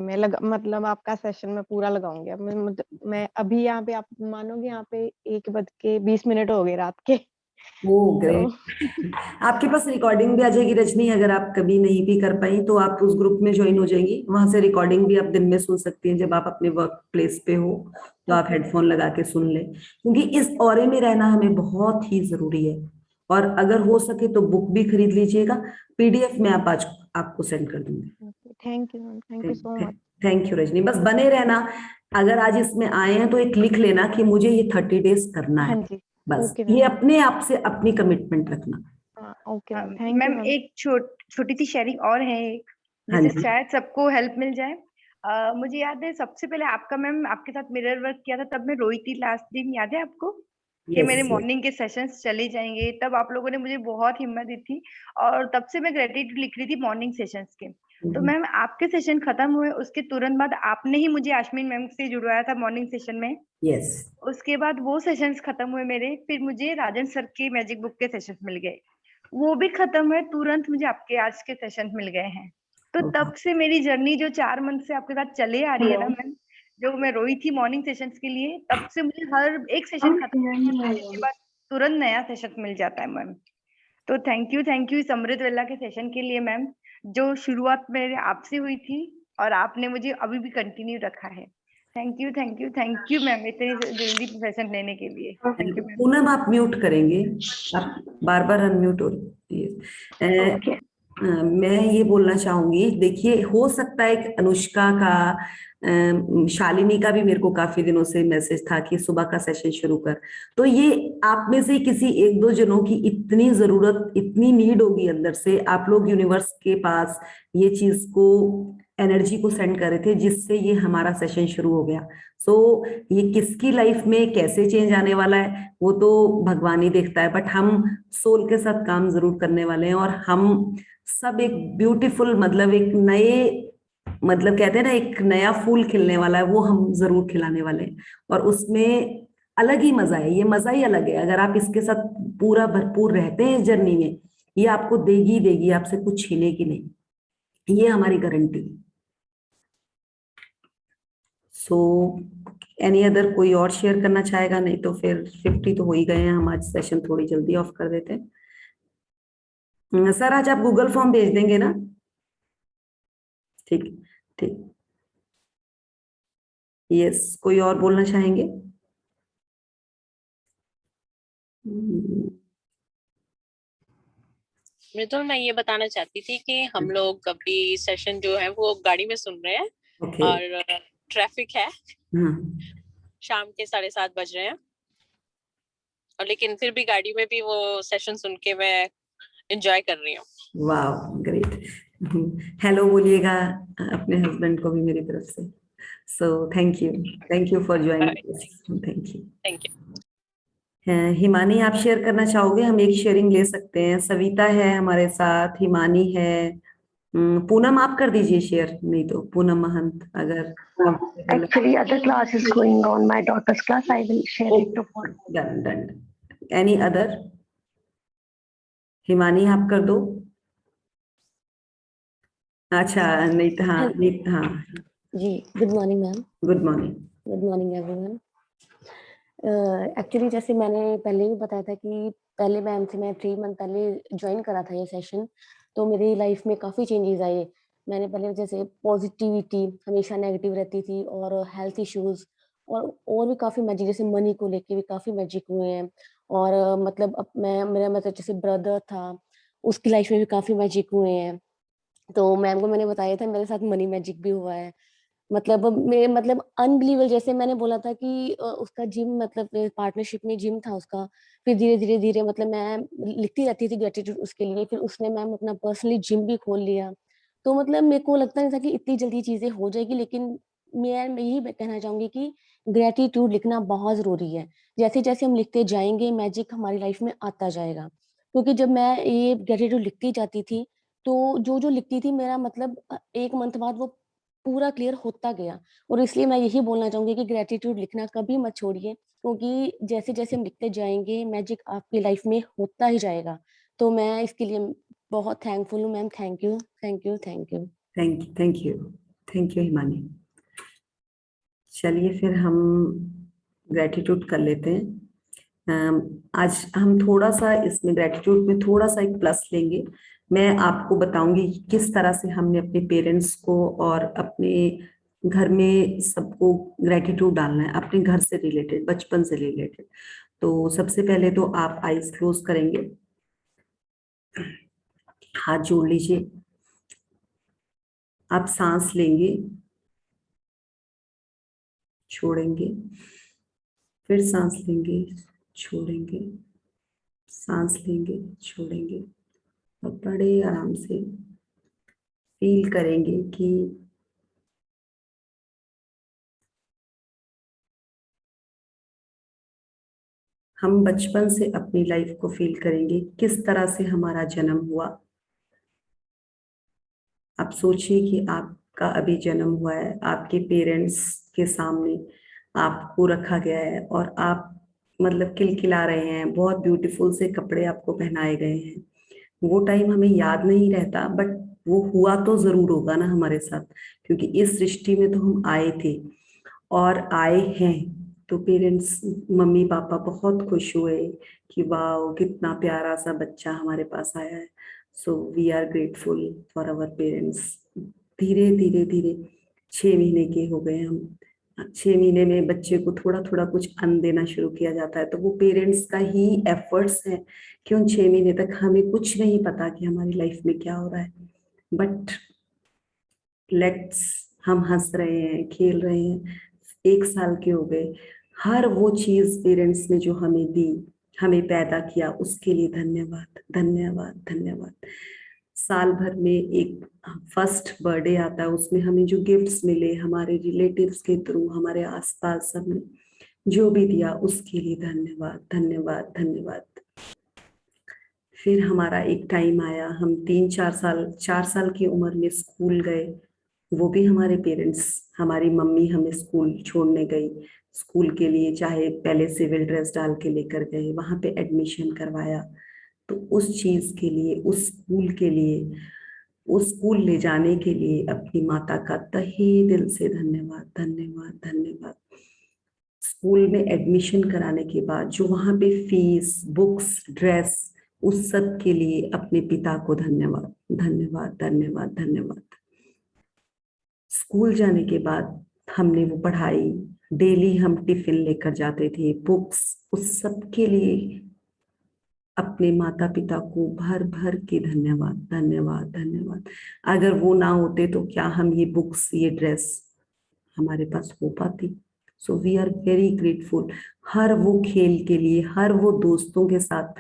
मैं मतलब आपका सेशन में पूरा लगाऊंगी। अब मैं अभी यहाँ पे, आप मानोगे यहाँ पे 1:20 हो गए रात के। ओह तो ग्रेट। आपके पास रिकॉर्डिंग भी आ जाएगी रजनी, अगर आप कभी नहीं भी कर पाई तो आप उस ग्रुप में ज्वाइन हो जाएंगी, वहां से रिकॉर्डिंग भी आप दिन में सुन सकती हैं, जब आप अपने वर्क प्लेस पे हो तो आप हेडफोन लगा के सुन लें, क्योंकि इस ऑरे में रहना हमें बहुत ही जरूरी है। और अगर हो सके तो बुक भी खरीद लीजिएगा, पीडीएफ में आप आज आपको सेंड कर दूंगी। Thank you ma'am, thank you so much. Thank you Rajni, बस बने रहना। अगर आज इसमें आए हैं तो एक लिख लेना कि मुझे ये 30 डेज करना है, हाँ जी, बस ओके ये मैम। अपने आप से अपनी कमिटमेंट रखना। Okay ma'am, thank you ma'am ma'am. एक छोटी सी शेयरिंग और है एक, हाँ जिससे जी। शायद सबको हेल्प मिल जाए। मुझे याद है सबसे पहले आपका मैम आपके साथ मिरर वर्क किया था, तब मैं रोई थी लास्ट दिन, याद है आपको कि मेरे यस। मॉर्निंग के सेशंस चले जाएंगे, तब आप लोगों ने मुझे बहुत हिम्मत दी थी, और तब से मैं ग्रेटिट्यूड लिख रही थी मॉर्निंग सेशंस के। तो मैम आपके सेशन खत्म हुए उसके तुरंत बाद आपने ही मुझे आश्विन मैम से जुड़वाया था मॉर्निंग सेशन में। यस। उसके बाद वो सेशंस खत्म हुए मेरे, फिर मुझे राजन सर के मैजिक बुक के सेशंस मिल गए, वो भी खत्म हुए, तुरंत मुझे आपके आज के सेशन मिल गए हैं। तो तब से मेरी जर्नी जो 4 मंथ से आपके साथ चले आ रही है ना मैम, जो मैं रोई थी मॉर्निंग सेशंस के लिए, तब से मुझे हर एक सेशन खत्म होने के बाद तुरंत नया सेशन मिल जाता है मैम। तो थैंक यू इस अमृत वेला के सेशन के लिए मैम, जो शुरुआत मेरे आपसे हुई थी और आपने मुझे अभी भी कंटिन्यू रखा है। थैंक यू मैम, इतनी जल्दी सेशन लेने के लिए। Thank you ma'am. पूनम आप म्यूट करेंगे, आप बार बार अनम्यूट हो रही है। मैं ये बोलना चाहूंगी, देखिए हो सकता है कि अनुष्का का, शालिनी का भी मेरे को काफी दिनों से मैसेज था कि सुबह का सेशन शुरू कर, तो ये आप में से किसी 1-2 जनों की इतनी जरूरत, इतनी नीड होगी अंदर से, आप लोग यूनिवर्स के पास ये चीज को, एनर्जी को सेंड कर रहे थे, जिससे ये हमारा सेशन शुरू हो गया। सो ये किसकी लाइफ में कैसे चेंज आने वाला है वो तो भगवान ही देखता है, बट हम सोल के साथ काम जरूर करने वाले हैं, और हम सब एक ब्यूटीफुल, मतलब एक नए, मतलब कहते हैं ना एक नया फूल खिलने वाला है, वो हम जरूर खिलाने वाले हैं, और उसमें अलग ही मजा है, ये मजा ही अलग है। अगर आप इसके साथ पूरा भरपूर रहते हैं जर्नी में, ये आपको देगी देगी, आपसे कुछ छीनेगी नहीं, ये हमारी गारंटी है। सो एनी अदर, कोई और शेयर करना चाहेगा? नहीं तो फिर 50 तो हो ही गए हैं हम, आज सेशन थोड़ी जल्दी ऑफ कर देते हैं। सर आज आप गूगल फॉर्म भेज देंगे ना? ठीक ठीक। यस, कोई और बोलना चाहेंगे? मृदुल, मैं ये बताना चाहती थी कि हम लोग अभी सेशन जो है वो गाड़ी में सुन रहे हैं, और ट्रैफिक है, शाम के 7:30 बज रहे हैं, और लेकिन फिर भी गाड़ी में भी वो सेशन सुन के मैं एंजॉय कर रही हूँ। वाह ग्रेट। हेलो बोलिएगा अपने हस्बैंड को भी मेरी तरफ से। सो thank you for joining. Thank you. Himani आप शेयर करना चाहोगे? हम एक शेयरिंग ले सकते हैं। सविता है हमारे साथ, हिमानी है, पूनम आप कर दीजिए शेयर, नहीं तो पूनम महंत अगर comfortable है। Actually, other class is going on. My daughter's class. I will share it to her. Done done. Any other? Himani आप कर दो। अच्छा नहीं तो हाँ नहीं हाँ जी, good morning ma'am. Good morning. Good morning everyone. Actually जैसे मैंने पहले भी बताया था कि पहले मैम से मैं 3 मंथ पहले ज्वाइन करा था ये सेशन, तो मेरी लाइफ में काफ़ी चेंजेस आए। मैंने पहले जैसे पॉजिटिविटी हमेशा नेगेटिव रहती थी, और हेल्थ इश्यूज और भी काफ़ी मैजिक, जैसे मनी को लेके भी काफ़ी मैजिक हुए हैं। और मतलब अब मैं मेरा मतलब जैसे ब्रदर था, उसकी लाइफ में भी काफ़ी मैजिक हुए हैं। तो मैम को मैंने बताया था मेरे साथ मनी मैजिक भी हुआ है। मतलब मेरे मतलब अनबिलीवेबल, जैसे मैंने बोला था कि उसका जिम मतलब पार्टनरशिप में जिम था उसका। फिर धीरे-धीरे मतलब मैं लिखती रहती थी ग्रैटिट्यूड उसके लिए, फिर उसने मैम अपना पर्सनली जिम भी खोल लिया। तो मतलब मेरे को लगता नहीं था कि इतनी जल्दी चीज़ें हो जाएगी, लेकिन मैं यही कहना चाहूँगी कि ग्रैटिट्यूड लिखना बहुत ज़रूरी है। जैसे-जैसे हम लिखते जाएँगे, मैजिक हमारी लाइफ में आता जाएगा। क्योंकि जब मैं ये ग्रैटिट्यूड लिखती जाती थी, तो जो-जो लिखती थी मेरा मतलब 1 मंथ बाद वो पूरा क्लियर होता गया। और इसलिए मैं यही बोलना चाहूँगी कि ग्रैटिट्यूड लिखना कभी मत छोड़िए, क्योंकि जैसे-जैसे हम लिखते जाएँगे, मैजिक आपकी लाइफ में होता ही जाएगा। तो मैं इसके लिए बहुत थैंकफुल हूँ ma'am. Thank you, thank you, thank you. Thank you thank you thank you Himani. चलिए फिर हम ग्रेटिट्यूड कर लेते हैं। आज हम थोड़ा सा इसमें ग्रेटिट्यूड में थोड़ा सा एक प्लस लेंगे। मैं आपको बताऊंगी कि किस तरह से हमने अपने पेरेंट्स को और अपने घर में सबको ग्रेटिट्यूड डालना है, अपने घर से रिलेटेड, बचपन से रिलेटेड। तो सबसे पहले तो आप आईज क्लोज करेंगे, हाथ जोड़ लीजिए, आप सांस लेंगे, छोड़ेंगे, फिर सांस लेंगे, छोड़ेंगे, सांस लेंगे, छोड़ेंगे, और बड़े आराम से फील करेंगे कि हम बचपन से अपनी लाइफ को फील करेंगे, किस तरह से हमारा जन्म हुआ। आप सोचिए कि आपका अभी जन्म हुआ है, आपके पेरेंट्स के सामने आपको रखा गया है और आप मतलब किलकिला रहे हैं, बहुत ब्यूटीफुल से कपड़े आपको पहनाए गए हैं। वो टाइम हमें याद नहीं रहता, बट वो हुआ तो जरूर होगा ना हमारे साथ, क्योंकि इस सृष्टि में तो हम आए थे और आए हैं। तो पेरेंट्स, मम्मी पापा बहुत खुश हुए कि वाह कितना प्यारा सा बच्चा हमारे पास आया है। So we are grateful for our parents. धीरे धीरे धीरे 6 महीने के हो गए हम। 6 महीने में बच्चे को थोड़ा थोड़ा कुछ अन्न देना शुरू किया जाता है, तो वो पेरेंट्स का ही एफर्ट्स है कि उन 6 महीने तक हमें कुछ नहीं पता कि हमारी लाइफ में क्या हो रहा है। बट लेट्स, हम हंस रहे हैं, खेल रहे हैं, 1 साल के हो गए। हर वो चीज पेरेंट्स ने जो हमें दी, हमें पैदा किया, उसके लिए धन्यवाद धन्यवाद धन्यवाद। साल भर में एक फर्स्ट बर्थडे आता है, उसमें हमें जो गिफ्ट्स मिले हमारे रिलेटिव्स के थ्रू, हमारे आसपास सबने जो भी दिया, उसके लिए धन्यवाद धन्यवाद धन्यवाद। फिर हमारा एक टाइम आया, हम 4 साल की उम्र में स्कूल गए। वो भी हमारे पेरेंट्स, हमारी मम्मी हमें स्कूल छोड़ने गई। स्कूल के लिए चाहे पहले सिविल ड्रेस डाल के लेकर गए, वहां पे एडमिशन करवाया। तो उस चीज के लिए, उस स्कूल के लिए, उस स्कूल ले जाने के लिए अपनी माता का तहे दिल से धन्यवाद धन्यवाद धन्यवाद। स्कूल में एडमिशन कराने के बाद जो वहां पे फीस, बुक्स, ड्रेस, उस सब के लिए अपने पिता को धन्यवाद धन्यवाद धन्यवाद धन्यवाद। स्कूल जाने के बाद हमने वो पढ़ाई, डेली हम टिफिन लेकर जाते थे, बुक्स, उस सब के लिए अपने माता पिता को भर भर के धन्यवाद धन्यवाद धन्यवाद। अगर वो ना होते तो क्या हम ये बुक्स, ये ड्रेस हमारे पास हो पाती। So we are very grateful. हर वो खेल के लिए, हर वो दोस्तों के साथ,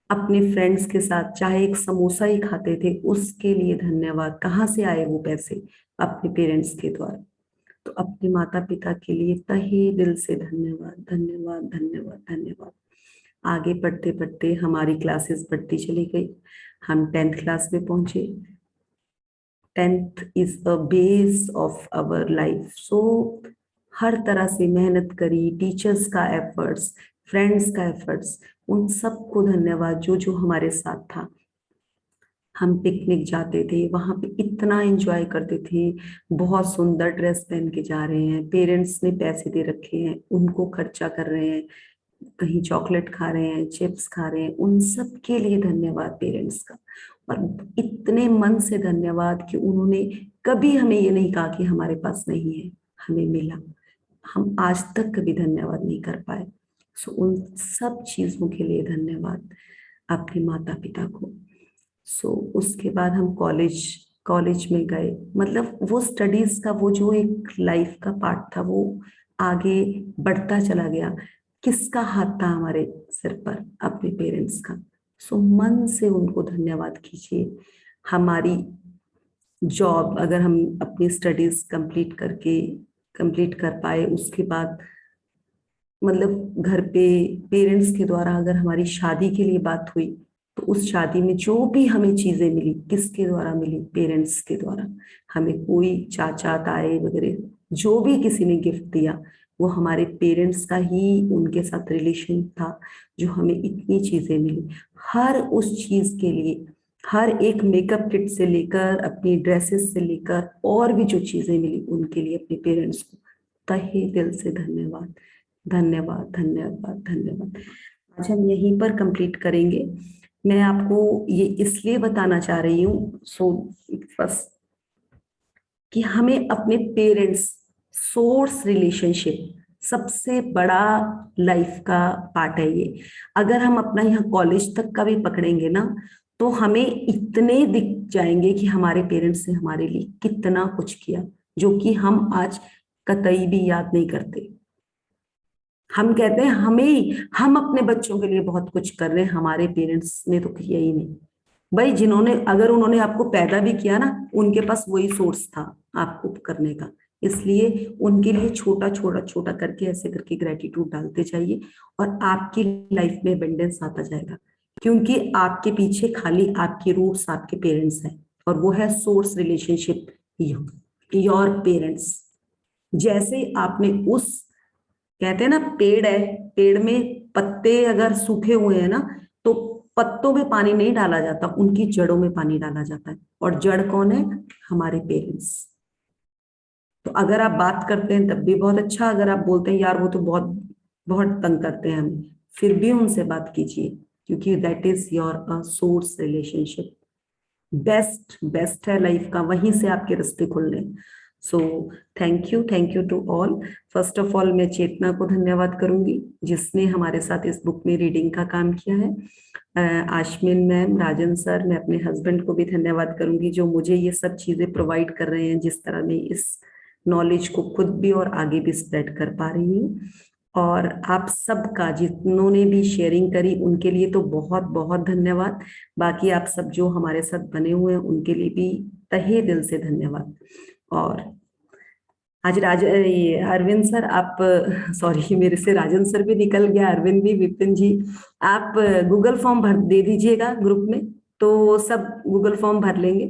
अपने फ्रेंड्स के साथ चाहे एक समोसा ही खाते थे, उसके लिए धन्यवाद। कहाँ से आए वो पैसे? अपने पेरेंट्स के द्वारा। तो अपने माता पिता के लिए तहे दिल से धन्यवाद धन्यवाद धन्यवाद धन्यवाद। आगे पढ़ते पढ़ते हमारी क्लासेस बढ़ती चली गई, हम 10th क्लास में पहुंचे। 10th is a base of our life. So हर तरह से मेहनत करी, टीचर्स का एफर्ट्स, फ्रेंड्स का एफर्ट्स, उन सबको धन्यवाद जो जो हमारे साथ था। हम पिकनिक जाते थे, वहां पे इतना एंजॉय करते थे, बहुत सुंदर ड्रेस पहन के जा रहे हैं, पेरेंट्स ने पैसे दे रखे हैं, उनको खर्चा कर रहे हैं, कहीं चॉकलेट खा रहे हैं, चिप्स खा रहे हैं, उन सब के लिए धन्यवाद पेरेंट्स का। और इतने मन से धन्यवाद कि उन्होंने कभी हमें ये नहीं कहा कि हमारे पास नहीं है, हमें मिला। हम आज तक कभी धन्यवाद नहीं कर पाए। सो उन सब चीजों के लिए धन्यवाद अपने माता पिता को। सो उसके बाद हम कॉलेज में गए, मतलब वो स्टडीज का वो जो एक लाइफ का पार्ट था वो आगे बढ़ता चला गया। किसका हाथ था हमारे सिर पर? अपने पेरेंट्स का। सो मन से उनको धन्यवाद कीजिए। हमारी जॉब, अगर हम अपनी स्टडीज कंप्लीट कर पाए, उसके बाद मतलब घर पे पेरेंट्स के द्वारा अगर हमारी शादी के लिए बात हुई तो उस शादी में जो भी हमें चीजें मिली, किसके द्वारा मिली? पेरेंट्स के द्वारा। हमें कोई चाचा ताए वगैरह जो भी किसी ने गिफ्ट दिया वो हमारे पेरेंट्स का ही उनके साथ रिलेशन था जो हमें इतनी चीजें मिली। हर उस चीज के लिए, हर एक मेकअप किट से लेकर अपनी ड्रेसेस से लेकर और भी जो चीजें मिली उनके लिए अपने पेरेंट्स को तहे दिल से धन्यवाद, धन्यवाद, धन्यवाद, धन्यवाद। आज हम यहीं पर कंप्लीट करेंगे। मैं आपको ये इसलिए बताना चाह रही हूँ फर्स्ट कि हमें अपने पेरेंट्स सोर्स रिलेशनशिप सबसे बड़ा लाइफ का पार्ट है ये। अगर हम अपना यहाँ कॉलेज तक का भी पकड़ेंगे ना तो हमें इतने दिख जाएंगे कि हमारे पेरेंट्स ने हमारे लिए कितना कुछ किया जो कि हम आज कतई भी याद नहीं करते। हम कहते हैं हम अपने बच्चों के लिए बहुत कुछ कर रहे हैं, हमारे पेरेंट्स ने तो किया ही नहीं। भाई अगर उन्होंने आपको पैदा भी किया ना, उनके पास वही सोर्स था आपको करने का। इसलिए उनके लिए छोटा छोटा छोटा करके ऐसे करके ग्रेटिट्यूड डालते जाइए और आपकी लाइफ में अबंडेंस आता जाएगा, क्योंकि आपके पीछे खाली आपकी रूट्स आपके पेरेंट्स हैं और वो है सोर्स रिलेशनशिप, योर पेरेंट्स। जैसे आपने उस कहते हैं ना पेड़ है, पेड़ में पत्ते अगर सूखे हुए हैं ना तो पत्तों में पानी नहीं डाला जाता, उनकी जड़ों में पानी डाला जाता है। और जड़ कौन है? हमारे पेरेंट्स। तो अगर आप बात करते हैं तब भी बहुत अच्छा, अगर आप बोलते हैं यार वो तो बहुत बहुत तंग करते हैं हमें, फिर भी उनसे बात कीजिए, क्योंकि that is your source relationship. Best है लाइफ का, वहीं से आपके रास्ते खुलने। So thank you to all. First of all मैं चेतना को धन्यवाद करूंगी जिसने हमारे साथ इस बुक में रीडिंग का काम किया है। आशमिन मैम, राजन सर, मैं अपने हस्बैंड को भी धन्यवाद करूंगी जो मुझे ये सब चीजें प्रोवाइड कर रहे हैं, जिस तरह मैं इस नॉलेज को खुद भी और आगे भी स्प्रेड कर पा रही हूँ। और आप सबका जिन्होंने भी शेयरिंग करी उनके लिए तो बहुत बहुत धन्यवाद। बाकी आप सब जो हमारे साथ बने हुए हैं उनके लिए भी तहे दिल से धन्यवाद। और आज अरविंद सर, आप सॉरी मेरे से राजन सर भी निकल गया, अरविंद भी, विपिन जी, आप गूगल फॉर्म भर दे दीजिएगा ग्रुप में, तो सब गूगल फॉर्म भर लेंगे।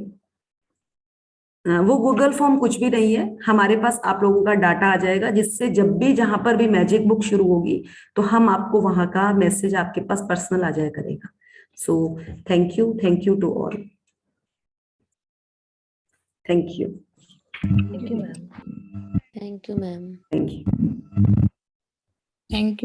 वो गूगल फॉर्म कुछ भी नहीं है, हमारे पास आप लोगों का डाटा आ जाएगा, जिससे जब भी जहां पर भी मैजिक बुक शुरू होगी तो हम आपको वहां का मैसेज आपके पास पर्सनल आ जाया करेगा। So thank you to all. Thank you ma'am. Thank you ma'am. Thank you. Thank you.